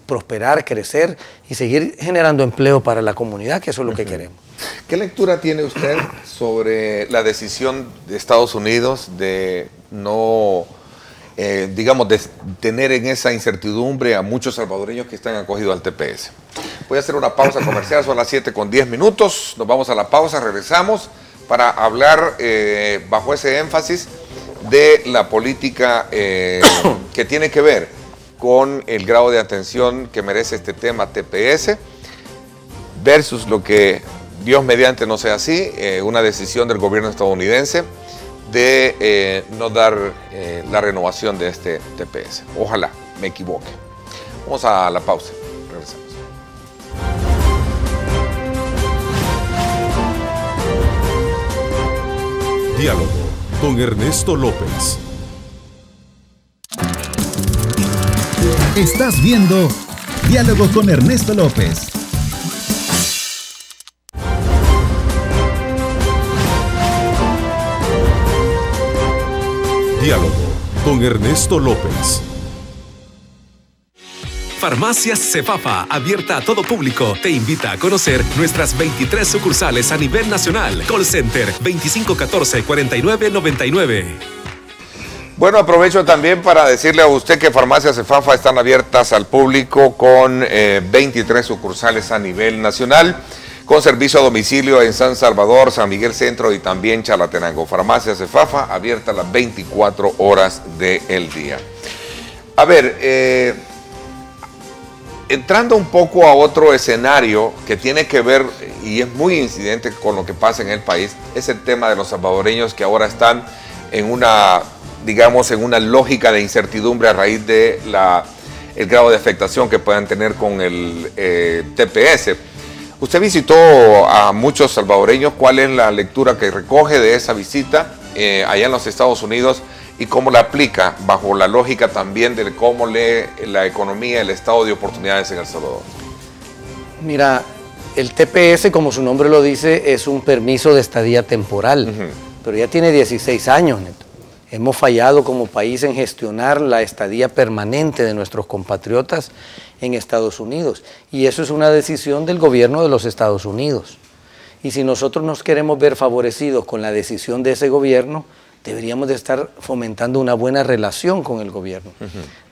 prosperar, crecer y seguir generando empleo para la comunidad, que eso es lo que queremos. ¿Qué lectura tiene usted sobre la decisión de Estados Unidos de no, digamos, de tener en esa incertidumbre a muchos salvadoreños que están acogidos al TPS? Voy a hacer una pausa comercial, son las 7:10. Nos vamos a la pausa, regresamos para hablar bajo ese énfasis de la política que tiene que ver con el grado de atención que merece este tema TPS versus lo que, Dios mediante no sea así, una decisión del gobierno estadounidense de no dar la renovación de este TPS. Ojalá me equivoque. Vamos a la pausa, regresamos. Diálogo con Ernesto López. Estás viendo Diálogo con Ernesto López. Diálogo con Ernesto López. Farmacias Cefafa, abierta a todo público, te invita a conocer nuestras 23 sucursales a nivel nacional. Call Center 2514-4999. Bueno, aprovecho también para decirle a usted que Farmacias Cefafa están abiertas al público con 23 sucursales a nivel nacional, con servicio a domicilio en San Salvador, San Miguel Centro y también Chalatenango. Farmacias Cefafa abierta las 24 horas del día. A ver, entrando un poco a otro escenario que tiene que ver, y es muy incidente con lo que pasa en el país, es el tema de los salvadoreños que ahora están en una, digamos, en una lógica de incertidumbre a raíz de el grado de afectación que puedan tener con el TPS. Usted visitó a muchos salvadoreños. ¿Cuál es la lectura que recoge de esa visita allá en los Estados Unidos y cómo la aplica bajo la lógica también de cómo lee la economía, el estado de oportunidades en El Salvador? Mira, el TPS, como su nombre lo dice, es un permiso de estadía temporal, pero ya tiene 16 años, Neto. Hemos fallado como país en gestionar la estadía permanente de nuestros compatriotas en Estados Unidos, y eso es una decisión del gobierno de los Estados Unidos. Y si nosotros nos queremos ver favorecidos con la decisión de ese gobierno, deberíamos de estar fomentando una buena relación con el gobierno.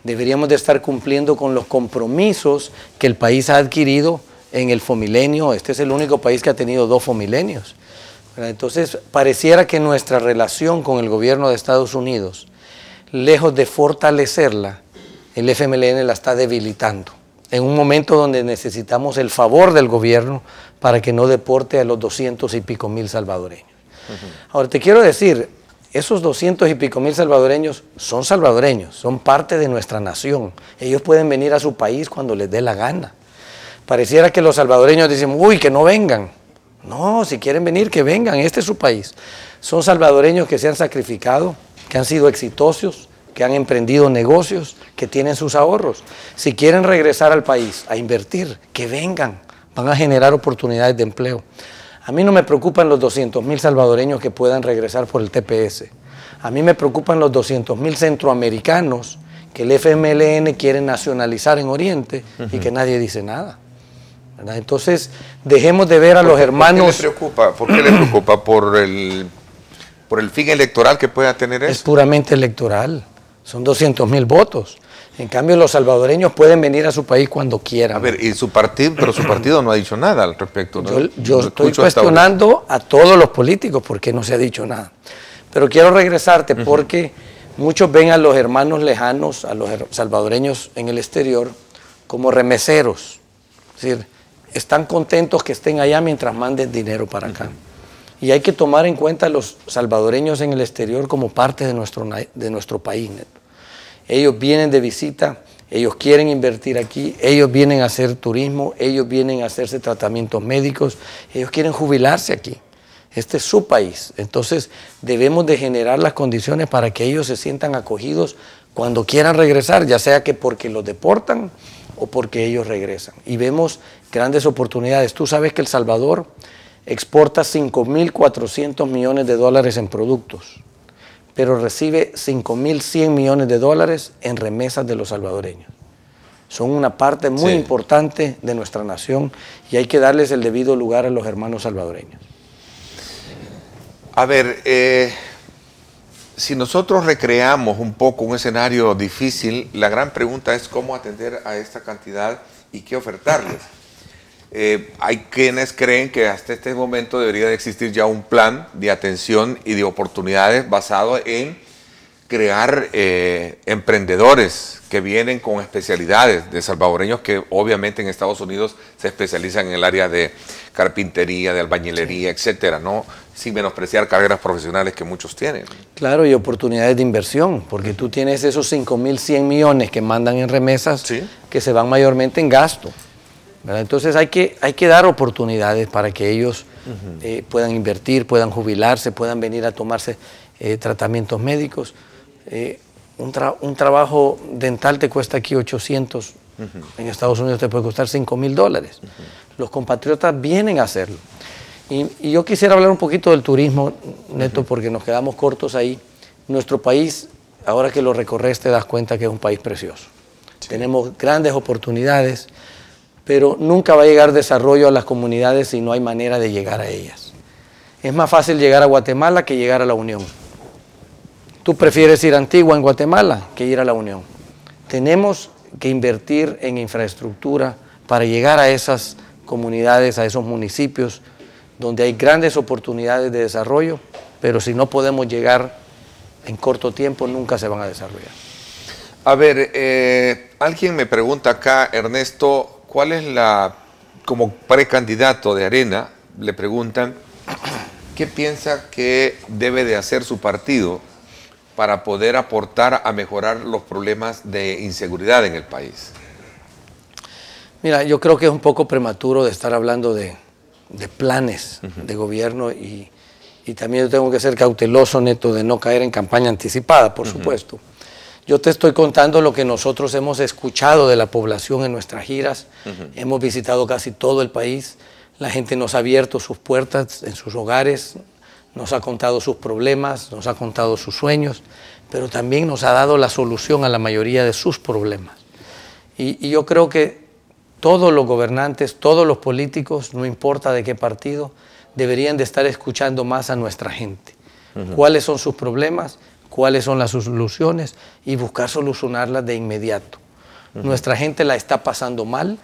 Deberíamos de estar cumpliendo con los compromisos que el país ha adquirido en el Fomilenio. Este es el único país que ha tenido 2 Fomilenios. Entonces, pareciera que nuestra relación con el gobierno de Estados Unidos, lejos de fortalecerla, el FMLN la está debilitando. En un momento donde necesitamos el favor del gobierno para que no deporte a los 200 y pico mil salvadoreños. Ahora, te quiero decir, esos 200 y pico mil salvadoreños son parte de nuestra nación. Ellos pueden venir a su país cuando les dé la gana. Pareciera que los salvadoreños dicen, uy, que no vengan. No, si quieren venir, que vengan, este es su país. Son salvadoreños que se han sacrificado, que han sido exitosos, que han emprendido negocios, que tienen sus ahorros. Si quieren regresar al país a invertir, que vengan, van a generar oportunidades de empleo. A mí no me preocupan los 200.000 salvadoreños que puedan regresar por el TPS. A mí me preocupan los 200.000 centroamericanos que el FMLN quiere nacionalizar en Oriente y que nadie dice nada, ¿verdad? Entonces, dejemos de ver a los hermanos... ¿Por qué le preocupa? ¿Por el fin electoral que pueda tener eso? Es puramente electoral. Son 200.000 votos. En cambio, los salvadoreños pueden venir a su país cuando quieran. A ver, y su partido no ha dicho nada al respecto, ¿no? Yo estoy cuestionando a todos los políticos porque no se ha dicho nada. Pero quiero regresarte porque muchos ven a los hermanos lejanos, a los salvadoreños en el exterior, como remeseros. Es decir, están contentos que estén allá mientras manden dinero para acá. Y hay que tomar en cuenta a los salvadoreños en el exterior como parte de nuestro país, Neto. Ellos vienen de visita, ellos quieren invertir aquí, ellos vienen a hacer turismo, ellos vienen a hacerse tratamientos médicos, ellos quieren jubilarse aquí. Este es su país. Entonces debemos de generar las condiciones para que ellos se sientan acogidos cuando quieran regresar, ya sea que porque los deportan o porque ellos regresan. Y vemos grandes oportunidades. Tú sabes que El Salvador exporta 5.400 millones de dólares en productos, pero recibe 5.100 millones de dólares en remesas de los salvadoreños. Son una parte muy importante de nuestra nación y hay que darles el debido lugar a los hermanos salvadoreños. A ver, si nosotros recreamos un poco un escenario difícil, la gran pregunta es cómo atender a esta cantidad y qué ofertarles. Hay quienes creen que hasta este momento debería de existir ya un plan de atención y de oportunidades basado en crear emprendedores que vienen con especialidades de salvadoreños que obviamente en Estados Unidos se especializan en el área de carpintería, de albañilería, etcétera, ¿no? Sin menospreciar carreras profesionales que muchos tienen. Claro, y oportunidades de inversión, porque tú tienes esos 5.100 millones que mandan en remesas que se van mayormente en gasto, ¿verdad? Entonces hay que dar oportunidades para que ellos puedan invertir, puedan jubilarse, puedan venir a tomarse tratamientos médicos. Un trabajo dental te cuesta aquí 800, en Estados Unidos te puede costar $5.000. Los compatriotas vienen a hacerlo. Y yo quisiera hablar un poquito del turismo, Neto, porque nos quedamos cortos ahí. Nuestro país, ahora que lo recorres, te das cuenta que es un país precioso. Tenemos grandes oportunidades, pero nunca va a llegar desarrollo a las comunidades si no hay manera de llegar a ellas. Es más fácil llegar a Guatemala que llegar a la Unión. Tú prefieres ir a Antigua en Guatemala que ir a la Unión. Tenemos que invertir en infraestructura para llegar a esas comunidades, a esos municipios donde hay grandes oportunidades de desarrollo, pero si no podemos llegar en corto tiempo, nunca se van a desarrollar. A ver, alguien me pregunta acá, Ernesto, ¿cuál es como precandidato de Arena, le preguntan, ¿qué piensa que debe de hacer su partido para poder aportar a mejorar los problemas de inseguridad en el país? Mira, yo creo que es un poco prematuro de estar hablando de planes de gobierno y también yo tengo que ser cauteloso, Neto, de no caer en campaña anticipada, por supuesto. Yo te estoy contando lo que nosotros hemos escuchado de la población en nuestras giras. Hemos visitado casi todo el país. La gente nos ha abierto sus puertas en sus hogares, nos ha contado sus problemas, nos ha contado sus sueños, pero también nos ha dado la solución a la mayoría de sus problemas. Y yo creo que todos los gobernantes, todos los políticos, no importa de qué partido, deberían de estar escuchando más a nuestra gente. ¿Cuáles son sus problemas? ¿Cuáles son las soluciones? Y buscar solucionarlas de inmediato. Nuestra gente la está pasando mal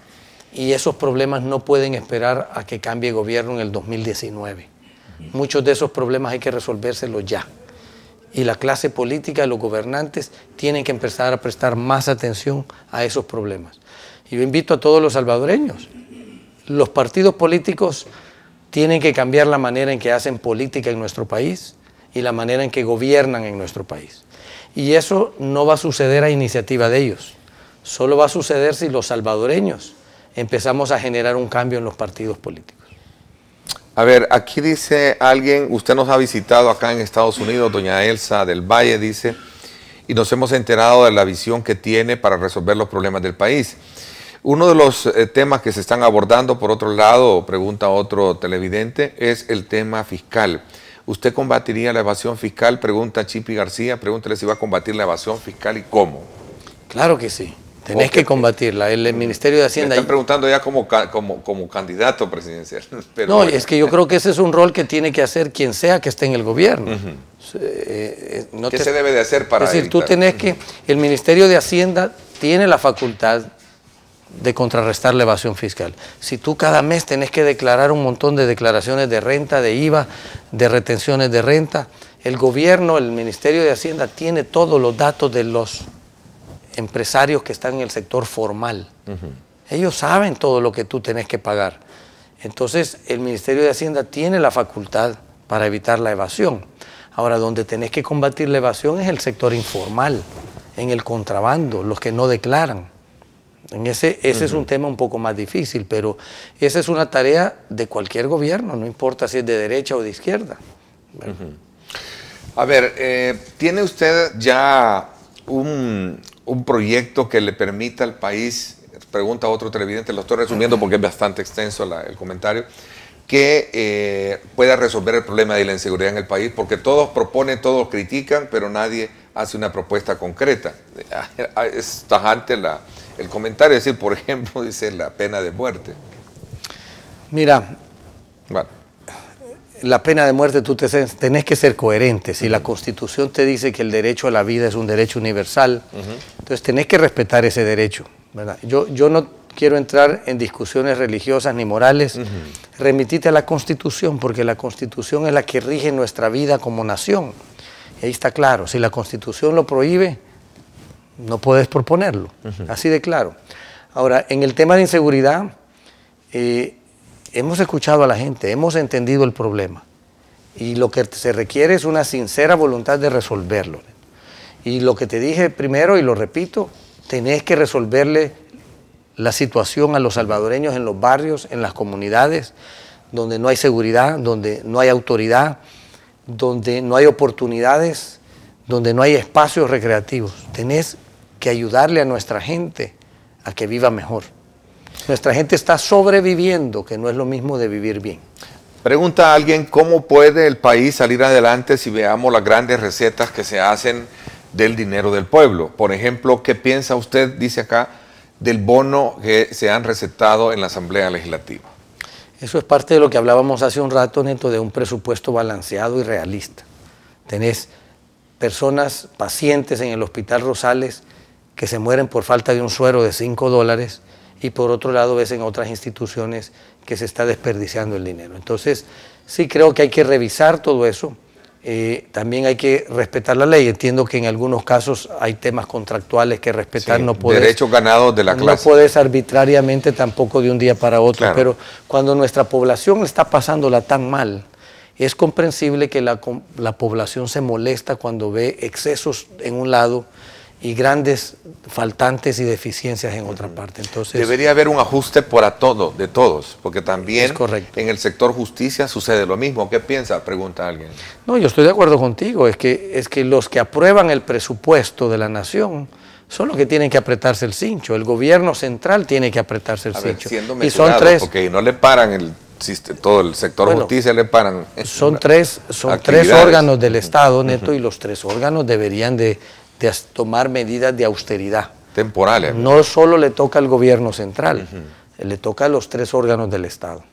y esos problemas no pueden esperar a que cambie gobierno en el 2019. Muchos de esos problemas hay que resolvérselos ya. Y la clase política, los gobernantes, tienen que empezar a prestar más atención a esos problemas. Y yo invito a todos los salvadoreños. Los partidos políticos tienen que cambiar la manera en que hacen política en nuestro país. y la manera en que gobiernan en nuestro país. Y eso no va a suceder a iniciativa de ellos, solo va a suceder si los salvadoreños empezamos a generar un cambio en los partidos políticos. A ver, aquí dice alguien, usted nos ha visitado acá en Estados Unidos, doña Elsa del Valle dice, y nos hemos enterado de la visión que tiene para resolver los problemas del país. Uno de los temas que se están abordando, por otro lado, pregunta otro televidente, es el tema fiscal. ¿Usted combatiría la evasión fiscal? Pregunta Chipi García, pregúntele si va a combatir la evasión fiscal y cómo. Claro que sí, tenés que combatirla. El Ministerio de Hacienda... Me están preguntando ya como candidato presidencial. Pero no, es que yo creo que ese es un rol que tiene que hacer quien sea que esté en el gobierno. ¿Qué se debe de hacer para Es decir, tú tenés que... El Ministerio de Hacienda tiene la facultad de contrarrestar la evasión fiscal. Si tú cada mes tenés que declarar un montón de declaraciones de renta, de IVA, de retenciones de renta, el gobierno, el Ministerio de Hacienda tiene todos los datos de los empresarios que están en el sector formal. Ellos saben todo lo que tú tenés que pagar. Entonces, el Ministerio de Hacienda tiene la facultad para evitar la evasión. Ahora, donde tenés que combatir la evasión es el sector informal, en el contrabando, los que no declaran. Ese es un tema un poco más difícil, pero esa es una tarea de cualquier gobierno, no importa si es de derecha o de izquierda. A ver, ¿tiene usted ya un proyecto que le permita al país, pregunta otro televidente, lo estoy resumiendo porque es bastante extenso el comentario, que pueda resolver el problema de la inseguridad en el país? Porque todos proponen, todos critican, pero nadie hace una propuesta concreta. Es tajante el comentario, es decir, por ejemplo, dice la pena de muerte. Mira, bueno, la pena de muerte tú tenés que ser coherente. Si la Constitución te dice que el derecho a la vida es un derecho universal, entonces tenés que respetar ese derecho, ¿verdad? Yo no quiero entrar en discusiones religiosas ni morales. Remitite a la Constitución, porque la Constitución es la que rige nuestra vida como nación. Y ahí está claro, si la Constitución lo prohíbe, no puedes proponerlo, así de claro. Ahora, en el tema de inseguridad, hemos escuchado a la gente, hemos entendido el problema y lo que se requiere es una sincera voluntad de resolverlo. Y lo que te dije primero, y lo repito, tenés que resolverle la situación a los salvadoreños en los barrios, en las comunidades, donde no hay seguridad, donde no hay autoridad, donde no hay oportunidades, donde no hay espacios recreativos. Tenés que ayudarle a nuestra gente a que viva mejor. Nuestra gente está sobreviviendo, que no es lo mismo de vivir bien. Pregunta a alguien, ¿cómo puede el país salir adelante si veamos las grandes recetas que se hacen del dinero del pueblo? Por ejemplo, ¿qué piensa usted, dice acá, del bono que se han recetado en la Asamblea Legislativa? Eso es parte de lo que hablábamos hace un rato, Neto, de un presupuesto balanceado y realista. Tenés personas, pacientes en el Hospital Rosales, que se mueren por falta de un suero de $5, y por otro lado ves en otras instituciones que se está desperdiciando el dinero. Entonces, sí creo que hay que revisar todo eso. También hay que respetar la ley. Entiendo que en algunos casos hay temas contractuales que respetar. Sí, no puedes, derechos ganados de la clase. No puedes arbitrariamente tampoco de un día para otro. Claro. Pero cuando nuestra población está pasándola tan mal, es comprensible que la población se molesta cuando ve excesos en un lado y grandes faltantes y deficiencias en otra parte. Entonces, debería haber un ajuste para todo, de todos, porque también en el sector justicia sucede lo mismo. ¿Qué piensa? Pregunta alguien. No, yo estoy de acuerdo contigo. Es que los que aprueban el presupuesto de la nación son los que tienen que apretarse el cincho. El gobierno central tiene que apretarse el cincho. Y son tres, porque no le paran todo el sector justicia, le paran. Son tres órganos del Estado, Neto, y los tres órganos deberían de tomar medidas de austeridad. Temporales. No solo le toca al gobierno central, le toca a los tres órganos del Estado.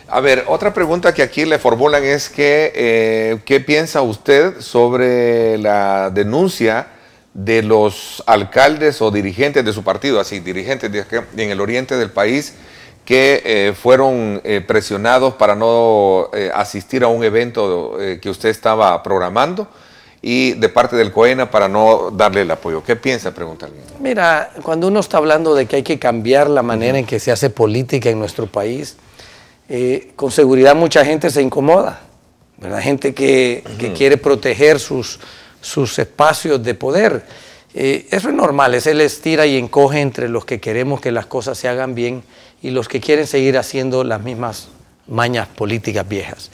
A ver, otra pregunta que aquí le formulan es que, ¿qué piensa usted sobre la denuncia de los alcaldes o dirigentes de su partido, así, dirigentes en el oriente del país, que fueron presionados para no asistir a un evento que usted estaba programando, y de parte del COENA para no darle el apoyo? ¿Qué piensa? Pregunta alguien. Mira, cuando uno está hablando de que hay que cambiar la manera en que se hace política en nuestro país, con seguridad mucha gente se incomoda, ¿verdad? Gente que quiere proteger sus espacios de poder. Eso es normal, es el estira y encoge entre los que queremos que las cosas se hagan bien y los que quieren seguir haciendo las mismas mañas políticas viejas.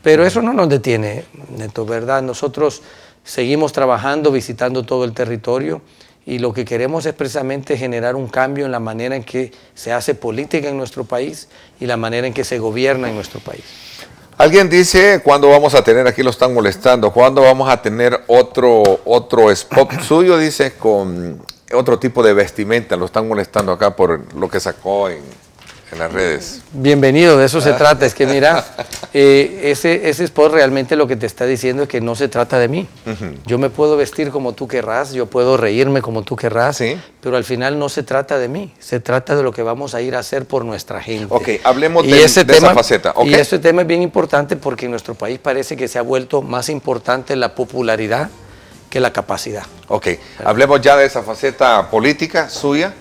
Pero eso no nos detiene, Neto, ¿verdad? Nosotros seguimos trabajando, visitando todo el territorio y lo que queremos es precisamente generar un cambio en la manera en que se hace política en nuestro país y la manera en que se gobierna en nuestro país. Alguien dice, ¿cuándo vamos a tener, aquí lo están molestando, cuándo vamos a tener otro spot suyo? Dice, con otro tipo de vestimenta, lo están molestando acá por lo que sacó en las redes. Bienvenido, de eso se trata. Es que mira, ese spot realmente lo que te está diciendo es que no se trata de mí. Yo me puedo vestir como tú querrás, yo puedo reírme como tú querrás, ¿sí? Pero al final no se trata de mí, se trata de lo que vamos a ir a hacer por nuestra gente. Ok, hablemos de esa faceta. Okay. Y ese tema es bien importante porque en nuestro país parece que se ha vuelto más importante la popularidad que la capacidad. Ok, hablemos ya de esa faceta política suya.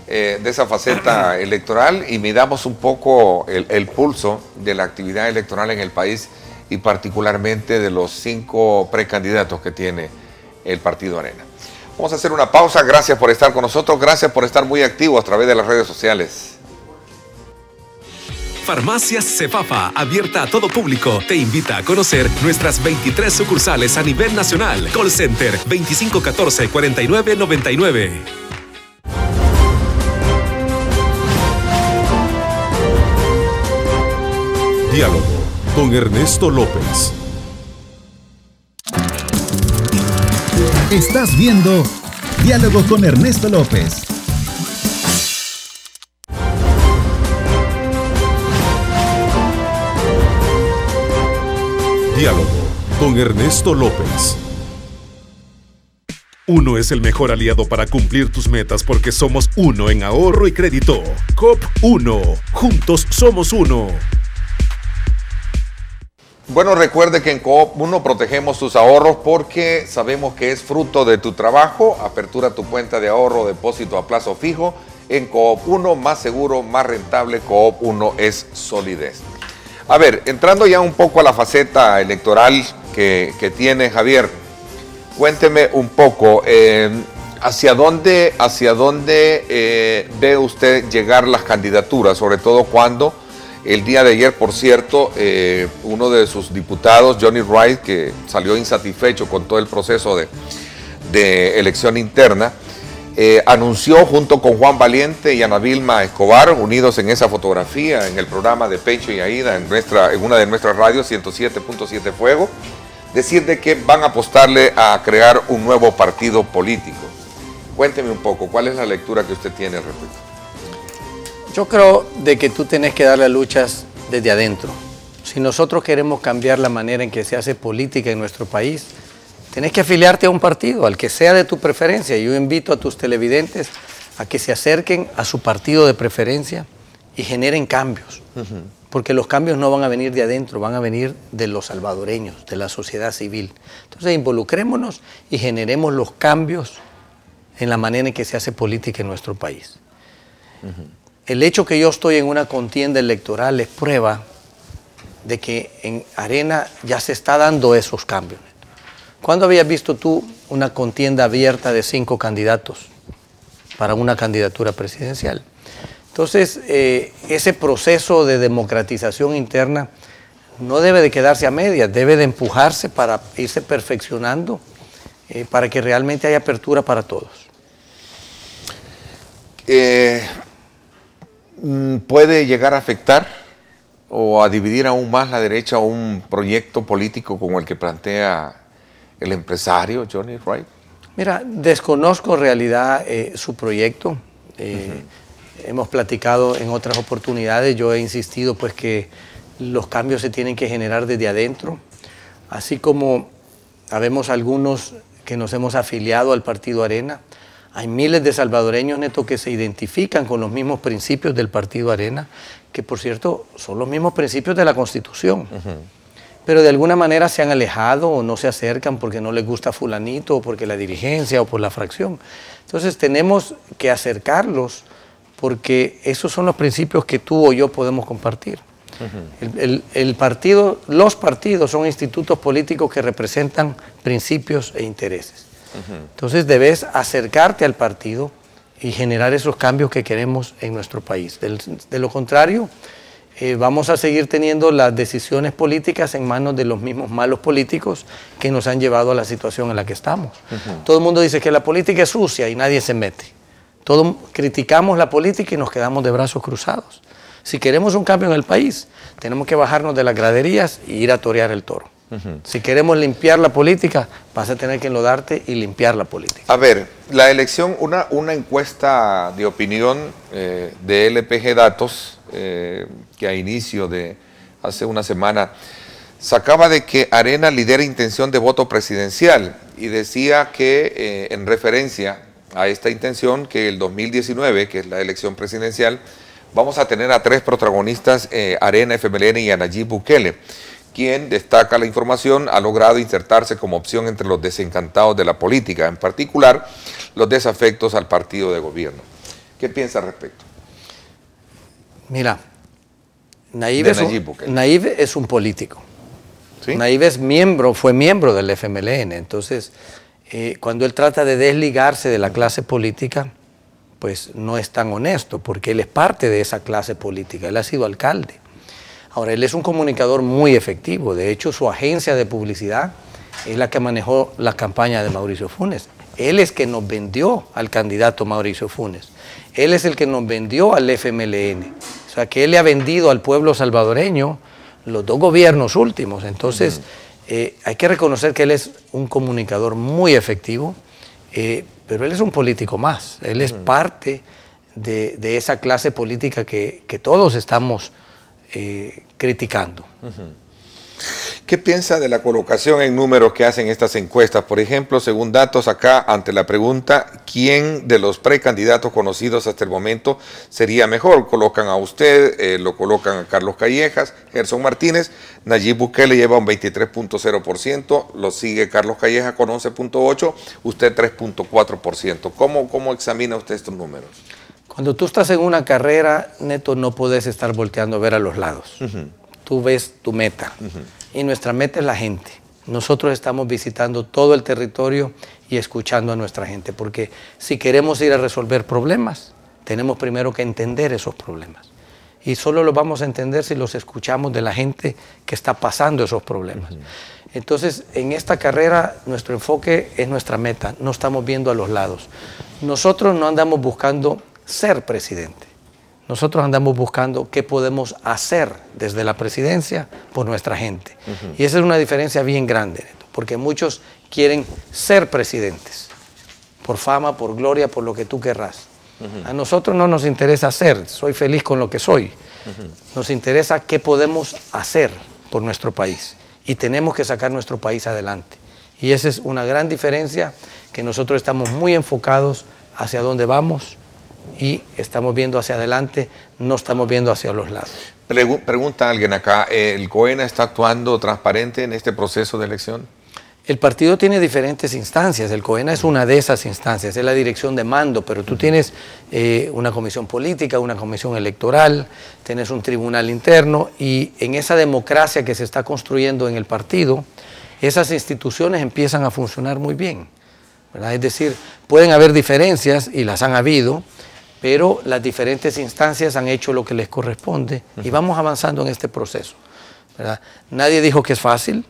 De esa faceta electoral y midamos un poco el pulso de la actividad electoral en el país y particularmente de los 5 precandidatos que tiene el Partido Arena. Vamos a hacer una pausa, gracias por estar con nosotros, gracias por estar muy activos a través de las redes sociales. Farmacias Cefafa, abierta a todo público, te invita a conocer nuestras 23 sucursales a nivel nacional. Call Center 2514-4999. Diálogo con Ernesto López. Estás viendo Diálogo con Ernesto López. Diálogo con Ernesto López. Uno es el mejor aliado para cumplir tus metas porque somos uno en ahorro y crédito. COP 1. Juntos somos uno. Bueno, recuerde que en Coop 1 protegemos tus ahorros porque sabemos que es fruto de tu trabajo. Apertura tu cuenta de ahorro o depósito a plazo fijo. En Coop 1, más seguro, más rentable. Coop 1 es solidez. A ver, entrando ya un poco a la faceta electoral que tiene Javier, cuénteme un poco, ¿hacia dónde ve usted llegar las candidaturas? Sobre todo cuando el día de ayer, por cierto, uno de sus diputados, Johnny Wright, que salió insatisfecho con todo el proceso de elección interna, anunció junto con Juan Valiente y Ana Vilma Escobar, unidos en esa fotografía, en el programa de Pencho y Aida, en una de nuestras radios, 107.7 Fuego, decir de que van a apostarle a crear un nuevo partido político. Cuénteme un poco, ¿cuál es la lectura que usted tiene al respecto? Yo creo de que tú tenés que darle luchas desde adentro. Si nosotros queremos cambiar la manera en que se hace política en nuestro país, tenés que afiliarte a un partido, al que sea de tu preferencia. Yo invito a tus televidentes a que se acerquen a su partido de preferencia y generen cambios. Porque los cambios no van a venir de adentro, van a venir de los salvadoreños, de la sociedad civil. Entonces involucrémonos y generemos los cambios en la manera en que se hace política en nuestro país. El hecho que yo estoy en una contienda electoral es prueba de que en Arena ya se está dando esos cambios. ¿Cuándo habías visto tú una contienda abierta de 5 candidatos para una candidatura presidencial? Entonces, ese proceso de democratización interna no debe de quedarse a medias, debe de empujarse para irse perfeccionando, para que realmente haya apertura para todos. ¿Puede llegar a afectar o a dividir aún más la derecha a un proyecto político como el que plantea el empresario Johnny Wright? Mira, desconozco en realidad su proyecto. Hemos platicado en otras oportunidades, yo he insistido pues que los cambios se tienen que generar desde adentro, así como habemos algunos que nos hemos afiliado al Partido Arena. Hay miles de salvadoreños, Neto, que se identifican con los mismos principios del Partido Arena, que por cierto son los mismos principios de la Constitución. Pero de alguna manera se han alejado o no se acercan porque no les gusta fulanito, o porque la dirigencia o por la fracción. Entonces tenemos que acercarlos porque esos son los principios que tú o yo podemos compartir. El partido, los partidos son institutos políticos que representan principios e intereses. Entonces debes acercarte al partido y generar esos cambios que queremos en nuestro país. De lo contrario, vamos a seguir teniendo las decisiones políticas en manos de los mismos malos políticos que nos han llevado a la situación en la que estamos. Todo el mundo dice que la política es sucia y nadie se mete. Todos criticamos la política y nos quedamos de brazos cruzados. Si queremos un cambio en el país, tenemos que bajarnos de las graderías y ir a torear el toro. Si queremos limpiar la política, vas a tener que enlodarte y limpiar la política. A ver, la elección, una encuesta de opinión de LPG Datos, que a inicio de hace una semana, sacaba de que Arena lidera intención de voto presidencial y decía que en referencia a esta intención, que el 2019, que es la elección presidencial, vamos a tener a 3 protagonistas, Arena, FMLN y a Nayib Bukele, quien, destaca la información, ha logrado insertarse como opción entre los desencantados de la política, en particular los desafectos al partido de gobierno. ¿Qué piensa al respecto? Mira, Nayib es un político. ¿Sí? Nayib fue miembro del FMLN, entonces cuando él trata de desligarse de la clase política, pues no es tan honesto, porque él es parte de esa clase política, él ha sido alcalde. Ahora, él es un comunicador muy efectivo, de hecho su agencia de publicidad es la que manejó la campaña de Mauricio Funes. Él es que nos vendió al candidato Mauricio Funes, él es el que nos vendió al FMLN, o sea que él le ha vendido al pueblo salvadoreño los 2 gobiernos últimos, entonces hay que reconocer que él es un comunicador muy efectivo, pero él es un político más, él es parte de esa clase política que todos estamos criticando. ¿Qué piensa de la colocación en números que hacen estas encuestas? Por ejemplo, según datos acá, ante la pregunta, ¿quién de los precandidatos conocidos hasta el momento sería mejor? Colocan a usted, lo colocan a Carlos Callejas, Gerson Martínez, Nayib Bukele lleva un 23.0%, lo sigue Carlos Callejas con 11.8%, usted 3.4%. ¿Cómo examina usted estos números? Cuando tú estás en una carrera, Neto, no puedes estar volteando a ver a los lados. Tú ves tu meta, y nuestra meta es la gente. Nosotros estamos visitando todo el territorio y escuchando a nuestra gente, porque si queremos ir a resolver problemas, tenemos primero que entender esos problemas. Y solo los vamos a entender si los escuchamos de la gente que está pasando esos problemas. Entonces, en esta carrera, nuestro enfoque es nuestra meta, no estamos viendo a los lados. Nosotros no andamos buscando ser presidente. Nosotros andamos buscando qué podemos hacer desde la presidencia por nuestra gente. Y esa es una diferencia bien grande, Neto, porque muchos quieren ser presidentes, por fama, por gloria, por lo que tú querrás. A nosotros no nos interesa ser, soy feliz con lo que soy. Nos interesa qué podemos hacer por nuestro país. Y tenemos que sacar nuestro país adelante. Y esa es una gran diferencia, que nosotros estamos muy enfocados hacia dónde vamos, y estamos viendo hacia adelante, no estamos viendo hacia los lados. Pregunta alguien acá, ¿el COENA está actuando transparente en este proceso de elección? El partido tiene diferentes instancias, el COENA es una de esas instancias, es la dirección de mando, pero tú tienes una comisión política, una comisión electoral, tienes un tribunal interno, y en esa democracia que se está construyendo en el partido, esas instituciones empiezan a funcionar muy bien, ¿verdad? Es decir, pueden haber diferencias, y las han habido, pero las diferentes instancias han hecho lo que les corresponde y vamos avanzando en este proceso, ¿verdad? Nadie dijo que es fácil,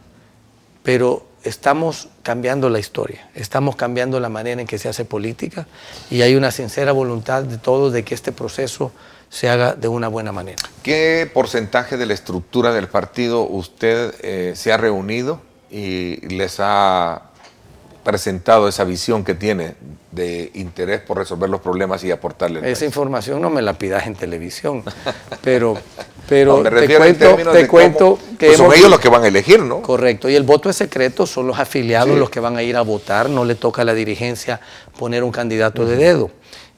pero estamos cambiando la historia, estamos cambiando la manera en que se hace política y hay una sincera voluntad de todos de que este proceso se haga de una buena manera. ¿Qué porcentaje de la estructura del partido usted se ha reunido y les ha presentado esa visión que tiene de interés por resolver los problemas y aportarle? Esa información no me la pidas en televisión, pero no, te cuento que pues son ellos los que van a elegir, ¿no? Correcto, y el voto es secreto, son los afiliados los que van a ir a votar, no le toca a la dirigencia poner un candidato de dedo.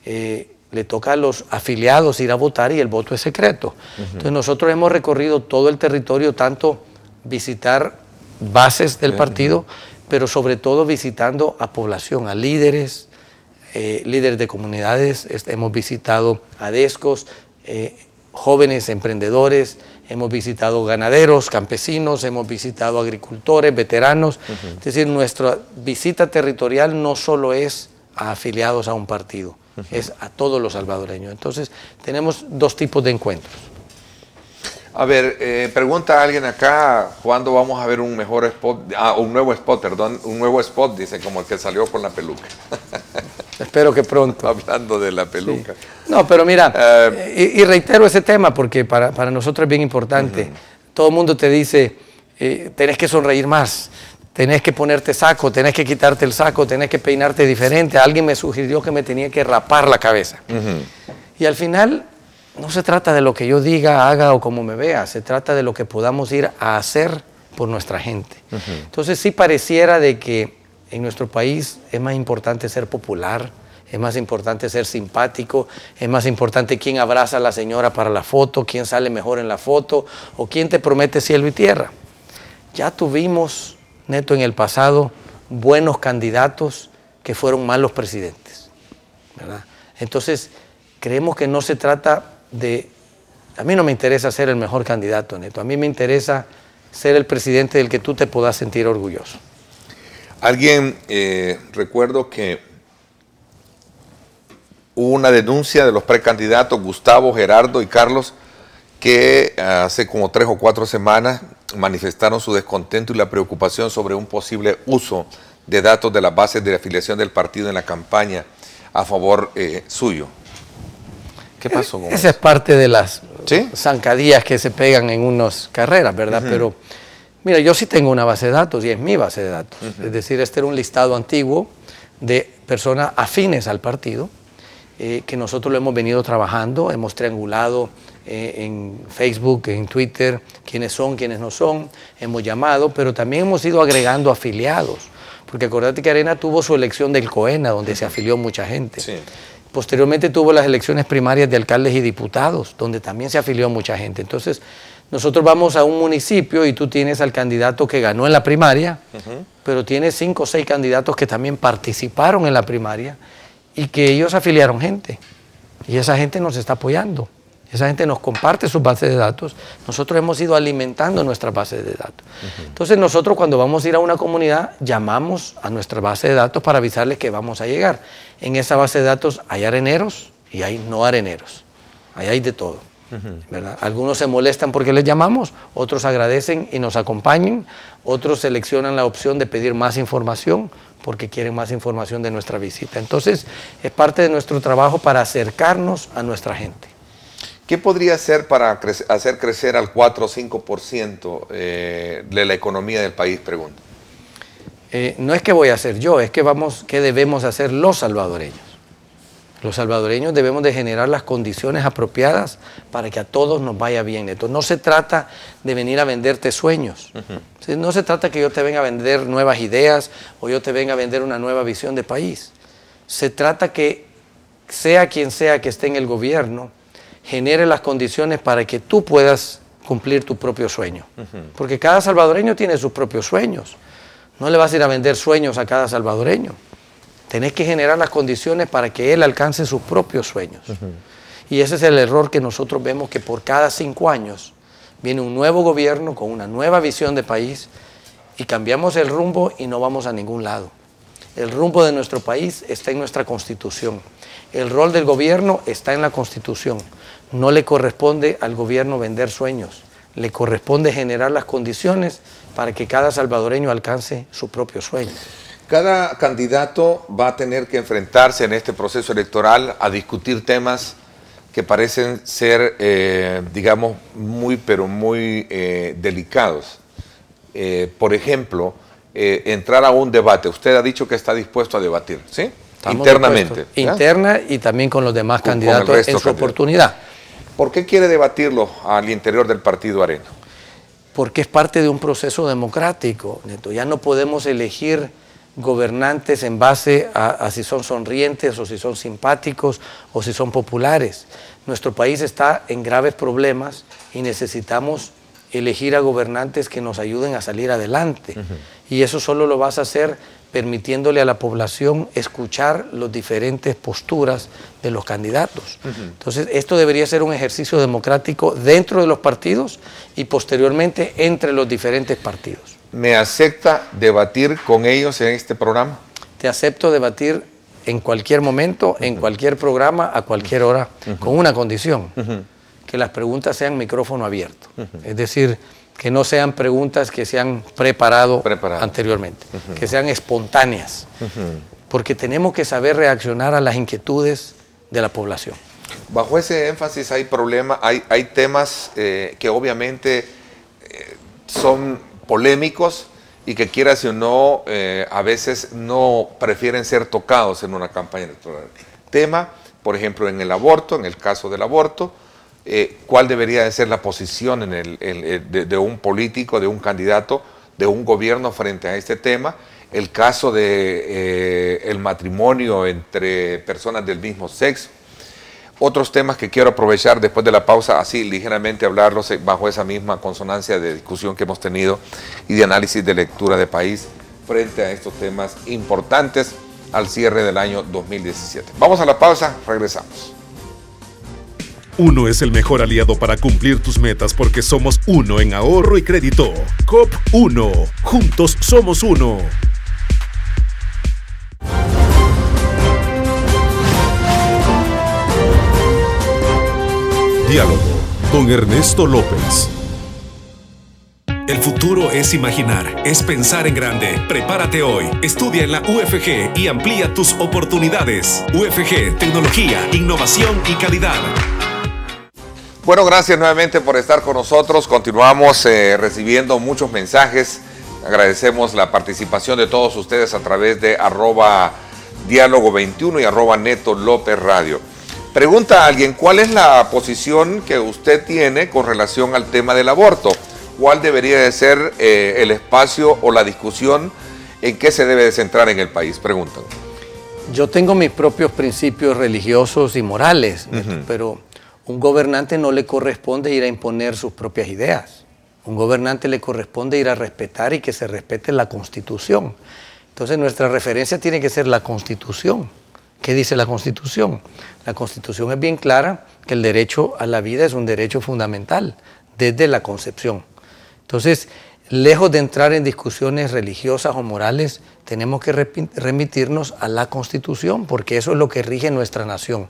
Le toca a los afiliados ir a votar y el voto es secreto. Entonces nosotros hemos recorrido todo el territorio, tanto visitar bases del partido, pero sobre todo visitando a población, a líderes, líderes de comunidades, hemos visitado a DESCOS, jóvenes emprendedores, hemos visitado ganaderos, campesinos, hemos visitado agricultores, veteranos. Es decir, nuestra visita territorial no solo es a afiliados a un partido, es a todos los salvadoreños. Entonces, tenemos dos tipos de encuentros. A ver, pregunta alguien acá, ¿cuándo vamos a ver un mejor spot? Un nuevo spot, perdón, un nuevo spot, dice, como el que salió con la peluca. Espero que pronto. Hablando de la peluca. Sí. No, pero mira, y reitero ese tema porque para nosotros es bien importante. Todo el mundo te dice, tenés que sonreír más, tenés que ponerte saco, tenés que quitarte el saco, tenés que peinarte diferente. Alguien me sugirió que me tenía que rapar la cabeza. Y al final no se trata de lo que yo diga, haga o como me vea, se trata de lo que podamos ir a hacer por nuestra gente. Entonces sí pareciera de que en nuestro país es más importante ser popular, es más importante ser simpático, es más importante quién abraza a la señora para la foto, quién sale mejor en la foto o quién te promete cielo y tierra. Ya tuvimos, Neto, en el pasado buenos candidatos que fueron malos presidentes, ¿verdad? Entonces creemos que no se trata de... A mí no me interesa ser el mejor candidato, Neto, a mí me interesa ser el presidente del que tú te puedas sentir orgulloso. Alguien, recuerdo que hubo una denuncia de los precandidatos Gustavo, Gerardo y Carlos que hace como 3 o 4 semanas manifestaron su descontento y la preocupación sobre un posible uso de datos de las bases de afiliación del partido en la campaña a favor suyo. ¿Qué pasó con eso? Esa es parte de las ¿sí? zancadillas que se pegan en unas carreras, ¿verdad? Pero mira, yo sí tengo una base de datos y es mi base de datos. Es decir, este era un listado antiguo de personas afines al partido que nosotros lo hemos venido trabajando, hemos triangulado en Facebook, en Twitter, quiénes son, quiénes no son, hemos llamado, pero también hemos ido agregando afiliados, porque acordate que Arena tuvo su elección del COENA, donde se afilió mucha gente. Sí. Posteriormente tuvo las elecciones primarias de alcaldes y diputados, donde también se afilió mucha gente. Entonces, nosotros vamos a un municipio y tú tienes al candidato que ganó en la primaria, pero tienes 5 o 6 candidatos que también participaron en la primaria y que ellos afiliaron gente. Y esa gente nos está apoyando. Esa gente nos comparte sus bases de datos. Nosotros hemos ido alimentando nuestras bases de datos. Entonces nosotros cuando vamos a ir a una comunidad, llamamos a nuestra base de datos para avisarles que vamos a llegar. En esa base de datos hay areneros y hay no areneros. Ahí hay de todo, ¿verdad? Algunos se molestan porque les llamamos, otros agradecen y nos acompañan, otros seleccionan la opción de pedir más información porque quieren más información de nuestra visita. Entonces es parte de nuestro trabajo para acercarnos a nuestra gente. ¿Qué podría hacer para hacer crecer al 4 o 5% de la economía del país, pregunto? No es que voy a hacer yo, es que debemos hacer los salvadoreños. Los salvadoreños debemos de generar las condiciones apropiadas para que a todos nos vaya bien. Entonces, no se trata de venir a venderte sueños. No se trata que yo te venga a vender nuevas ideas o yo te venga a vender una nueva visión de país. Se trata que sea quien sea que esté en el gobierno, genere las condiciones para que tú puedas cumplir tu propio sueño. Porque cada salvadoreño tiene sus propios sueños. No le vas a ir a vender sueños a cada salvadoreño. Tenés que generar las condiciones para que él alcance sus propios sueños. Y ese es el error que nosotros vemos, que por cada 5 años viene un nuevo gobierno con una nueva visión de país y cambiamos el rumbo y no vamos a ningún lado. El rumbo de nuestro país está en nuestra Constitución. El rol del gobierno está en la Constitución. No le corresponde al gobierno vender sueños. Le corresponde generar las condiciones para que cada salvadoreño alcance su propio sueño. Cada candidato va a tener que enfrentarse en este proceso electoral a discutir temas que parecen ser, digamos, muy delicados. Por ejemplo, entrar a un debate. Usted ha dicho que está dispuesto a debatir, ¿sí? Estamos internamente. Interna y también con los demás candidatos en su oportunidad. ¿Por qué quiere debatirlo al interior del partido Arena? Porque es parte de un proceso democrático, Neto. Ya no podemos elegir gobernantes en base a si son sonrientes o si son simpáticos o si son populares. Nuestro país está en graves problemas y necesitamos elegir a gobernantes que nos ayuden a salir adelante. Y eso solo lo vas a hacer permitiéndole a la población escuchar las diferentes posturas de los candidatos. Entonces, esto debería ser un ejercicio democrático dentro de los partidos y posteriormente entre los diferentes partidos. ¿Me acepta debatir con ellos en este programa? Te acepto debatir en cualquier momento, en cualquier programa, a cualquier hora, con una condición, que las preguntas sean micrófono abierto. Es decir, que no sean preguntas que se han preparado anteriormente, que sean espontáneas, porque tenemos que saber reaccionar a las inquietudes de la población. Bajo ese énfasis hay temas que obviamente son polémicos y que quieras o no, a veces no prefieren ser tocados en una campaña electoral. Tema, por ejemplo, en el aborto, en el caso del aborto, ¿cuál debería de ser la posición de un político, de un candidato, de un gobierno frente a este tema? El caso de el matrimonio entre personas del mismo sexo. Otros temas que quiero aprovechar después de la pausa, así ligeramente hablarlos bajo esa misma consonancia de discusión que hemos tenido y de análisis de lectura de país frente a estos temas importantes al cierre del año 2017. Vamos a la pausa, regresamos. Uno es el mejor aliado para cumplir tus metas porque somos uno en ahorro y crédito. COP 1. Juntos somos uno. Diálogo con Ernesto López. El futuro es imaginar, es pensar en grande. Prepárate hoy, estudia en la UFG y amplía tus oportunidades. UFG, tecnología, innovación y calidad. Bueno, gracias nuevamente por estar con nosotros. Continuamos recibiendo muchos mensajes. Agradecemos la participación de todos ustedes a través de @diálogo21 y @Neto López Radio. Pregunta a alguien, ¿cuál es la posición que usted tiene con relación al tema del aborto? ¿Cuál debería de ser el espacio o la discusión en qué se debe de centrar en el país? Preguntan. Yo tengo mis propios principios religiosos y morales, pero un gobernante no le corresponde ir a imponer sus propias ideas. Un gobernante le corresponde ir a respetar y que se respete la Constitución. Entonces nuestra referencia tiene que ser la Constitución. ¿Qué dice la Constitución? La Constitución es bien clara que el derecho a la vida es un derecho fundamental desde la concepción. Entonces, lejos de entrar en discusiones religiosas o morales, tenemos que remitirnos a la Constitución, porque eso es lo que rige nuestra nación.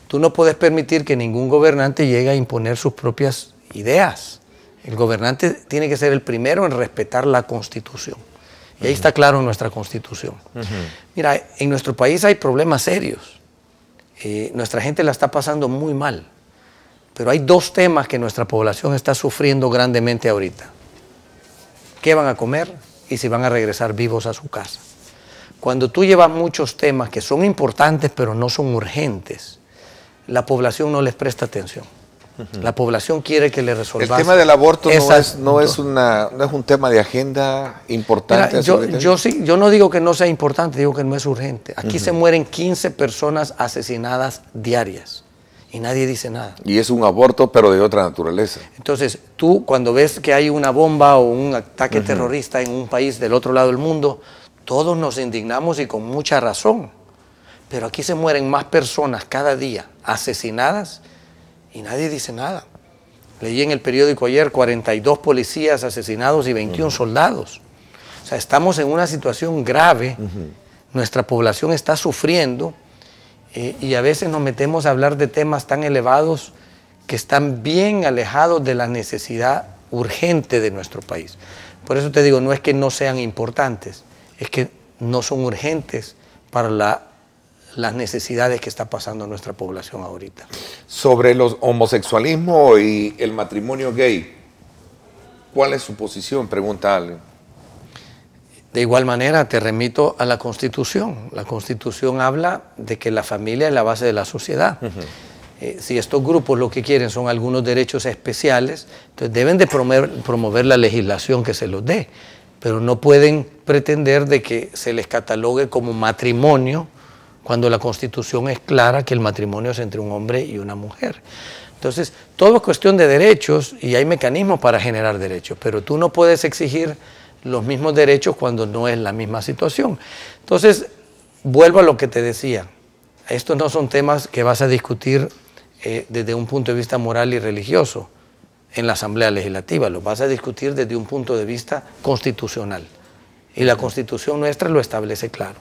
Tú no puedes permitir que ningún gobernante llegue a imponer sus propias ideas. El gobernante tiene que ser el primero en respetar la Constitución. Y ahí está claro en nuestra Constitución. Mira, en nuestro país hay problemas serios. Nuestra gente la está pasando muy mal. Pero hay dos temas que nuestra población está sufriendo grandemente ahorita. ¿Qué van a comer? Y si van a regresar vivos a su casa. Cuando tú llevas muchos temas que son importantes pero no son urgentes, la población no les presta atención. La población quiere que le resolvas. El tema del aborto no es un tema de agenda importante. Mira, yo no digo que no sea importante, digo que no es urgente. Aquí se mueren 15 personas asesinadas diarias y nadie dice nada. Y es un aborto, pero de otra naturaleza. Entonces, tú cuando ves que hay una bomba o un ataque terrorista en un país del otro lado del mundo, todos nos indignamos y con mucha razón. Pero aquí se mueren más personas cada día asesinadas y nadie dice nada. Leí en el periódico ayer 42 policías asesinados y 21 soldados. O sea, estamos en una situación grave. Nuestra población está sufriendo y a veces nos metemos a hablar de temas tan elevados que están bien alejados de la necesidad urgente de nuestro país. Por eso te digo, no es que no sean importantes, es que no son urgentes para las necesidades que está pasando nuestra población ahorita. Sobre los homosexualismo y el matrimonio gay, ¿cuál es su posición? Pregunta alguien. De igual manera, te remito a la Constitución. La Constitución habla de que la familia es la base de la sociedad. Si estos grupos lo que quieren son algunos derechos especiales, entonces deben de promover la legislación que se los dé, pero no pueden pretender de que se les catalogue como matrimonio cuando la Constitución es clara que el matrimonio es entre un hombre y una mujer. Entonces, todo es cuestión de derechos y hay mecanismos para generar derechos, pero tú no puedes exigir los mismos derechos cuando no es la misma situación. Entonces, vuelvo a lo que te decía. Estos no son temas que vas a discutir desde un punto de vista moral y religioso en la Asamblea Legislativa, los vas a discutir desde un punto de vista constitucional. Y la Constitución nuestra lo establece claro.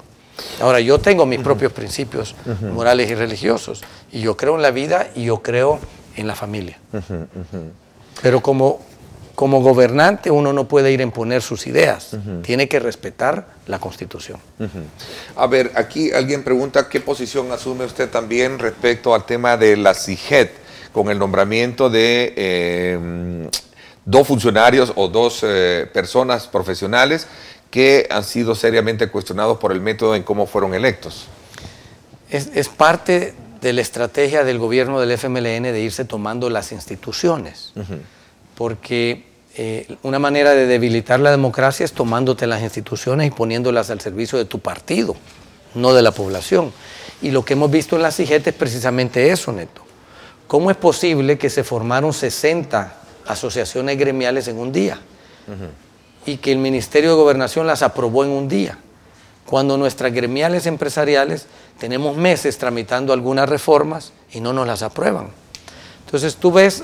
Ahora, yo tengo mis propios principios morales y religiosos, y yo creo en la vida y yo creo en la familia. Pero como gobernante uno no puede ir a imponer sus ideas, tiene que respetar la Constitución. A ver, aquí alguien pregunta qué posición asume usted también respecto al tema de la CIGET, con el nombramiento de dos funcionarios o dos personas profesionales que han sido seriamente cuestionados por el método en cómo fueron electos. Es parte de la estrategia del gobierno del FMLN de irse tomando las instituciones, porque una manera de debilitar la democracia es tomándote las instituciones y poniéndolas al servicio de tu partido, no de la población. Y lo que hemos visto en la CIGET es precisamente eso, Neto. ¿Cómo es posible que se formaron 60 asociaciones gremiales en un día? Y que el Ministerio de Gobernación las aprobó en un día, cuando nuestras gremiales empresariales tenemos meses tramitando algunas reformas y no nos las aprueban. Entonces tú ves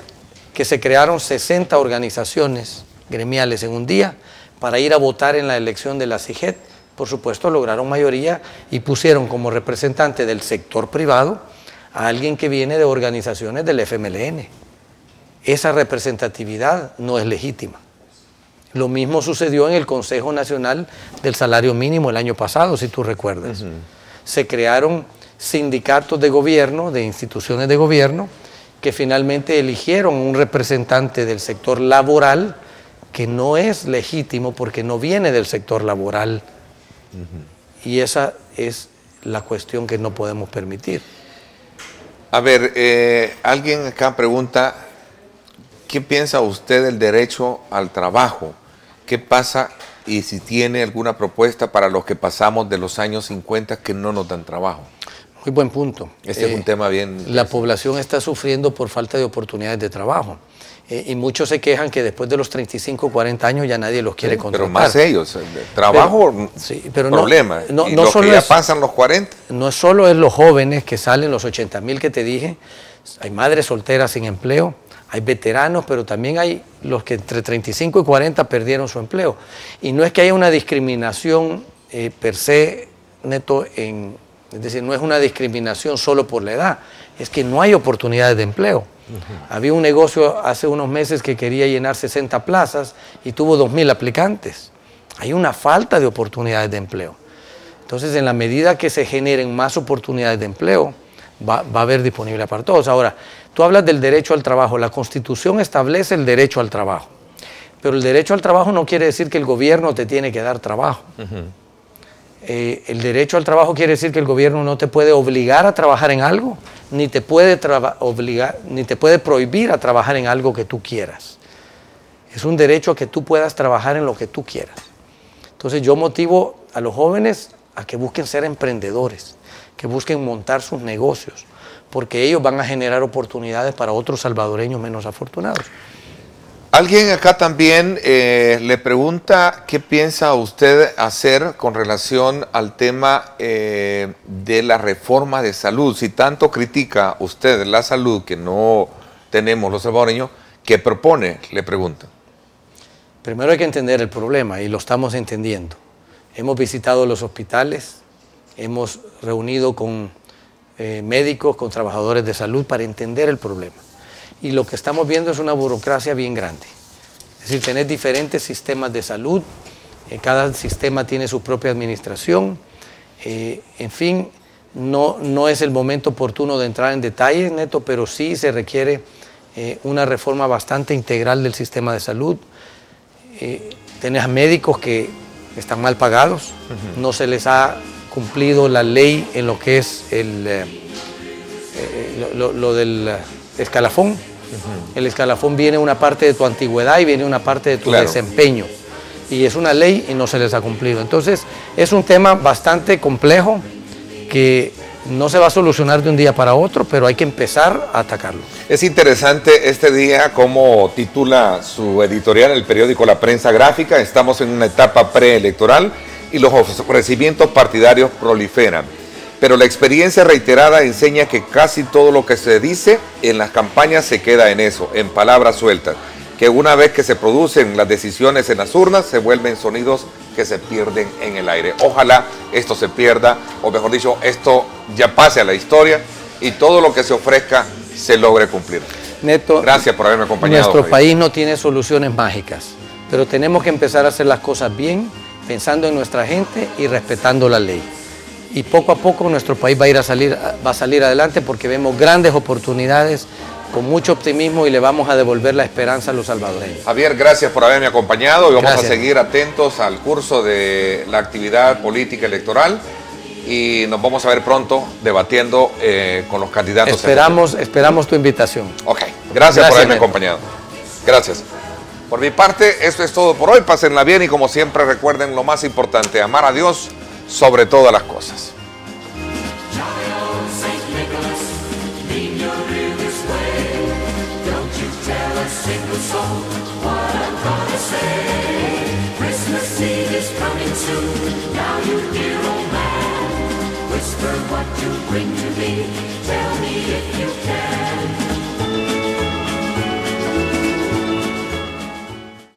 que se crearon 60 organizaciones gremiales en un día para ir a votar en la elección de la CIGET. Por supuesto lograron mayoría y pusieron como representante del sector privado a alguien que viene de organizaciones del FMLN. Esa representatividad no es legítima. Lo mismo sucedió en el Consejo Nacional del Salario Mínimo el año pasado, si tú recuerdas. Se crearon sindicatos de gobierno, de instituciones de gobierno, que finalmente eligieron un representante del sector laboral que no es legítimo porque no viene del sector laboral. Y esa es la cuestión que no podemos permitir. A ver, alguien acá pregunta, ¿qué piensa usted del derecho al trabajo? ¿Qué pasa y si tiene alguna propuesta para los que pasamos de los años 50 que no nos dan trabajo? Muy buen punto. Este es un tema bien... La población está sufriendo por falta de oportunidades de trabajo. Y muchos se quejan que después de los 35, 40 años ya nadie los quiere contratar. Pero más ellos, trabajo, pero problema. No y los solo que ya pasan los 40. No solo es los jóvenes que salen, los 80,000 que te dije, hay madres solteras sin empleo, hay veteranos, pero también hay los que entre 35 y 40 perdieron su empleo. Y no es que haya una discriminación per se, Neto, es decir, no es una discriminación solo por la edad, es que no hay oportunidades de empleo. Había un negocio hace unos meses que quería llenar 60 plazas y tuvo 2,000 aplicantes. Hay una falta de oportunidades de empleo. Entonces, en la medida que se generen más oportunidades de empleo, va a haber disponible para todos. Ahora, tú hablas del derecho al trabajo. La Constitución establece el derecho al trabajo. Pero el derecho al trabajo no quiere decir que el gobierno te tiene que dar trabajo. El derecho al trabajo quiere decir que el gobierno no te puede obligar a trabajar en algo, ni te puede prohibir a trabajar en algo que tú quieras. Es un derecho a que tú puedas trabajar en lo que tú quieras. Entonces yo motivo a los jóvenes a que busquen ser emprendedores, que busquen montar sus negocios, porque ellos van a generar oportunidades para otros salvadoreños menos afortunados. Alguien acá también le pregunta qué piensa usted hacer con relación al tema de la reforma de salud. Si tanto critica usted la salud que no tenemos los salvadoreños, ¿qué propone? Le pregunta. Primero hay que entender el problema y lo estamos entendiendo. Hemos visitado los hospitales, hemos reunido con médicos, con trabajadores de salud para entender el problema. Y lo que estamos viendo es una burocracia bien grande. Es decir, tenés diferentes sistemas de salud, cada sistema tiene su propia administración. En fin, no es el momento oportuno de entrar en detalles, Neto, pero sí se requiere una reforma bastante integral del sistema de salud. Tenés médicos que están mal pagados, no se les ha cumplido la ley en lo que es lo del escalafón. El escalafón viene una parte de tu antigüedad y viene una parte de tu desempeño. Y es una ley y no se les ha cumplido. Entonces, es un tema bastante complejo que No se va a solucionar de un día para otro, pero hay que empezar a atacarlo. Es interesante este día como titula su editorial el periódico La Prensa Gráfica. Estamos en una etapa preelectoral y los ofrecimientos partidarios proliferan. Pero la experiencia reiterada enseña que casi todo lo que se dice en las campañas se queda en eso, en palabras sueltas. Que una vez que se producen las decisiones en las urnas, se vuelven sonidos que se pierden en el aire. Ojalá esto se pierda, o mejor dicho, esto ya pase a la historia y todo lo que se ofrezca se logre cumplir. Neto, gracias por haberme acompañado. Nuestro país no tiene soluciones mágicas, pero tenemos que empezar a hacer las cosas bien, pensando en nuestra gente y respetando la ley. Y poco a poco nuestro país va a salir adelante porque vemos grandes oportunidades con mucho optimismo y le vamos a devolver la esperanza a los salvadoreños. Javier, gracias por haberme acompañado y vamos Gracias. a seguir atentos al curso de la actividad política electoral y nos vamos a ver pronto debatiendo con los candidatos. Esperamos tu invitación. Ok, gracias por haberme Neto. acompañado. Gracias. Por mi parte, esto es todo por hoy. Pásenla bien y como siempre recuerden lo más importante, amar a Dios sobre todas las cosas. Christmas Eve is coming soon. Now you dear old man, whisper what you bring to me. Tell me if you can.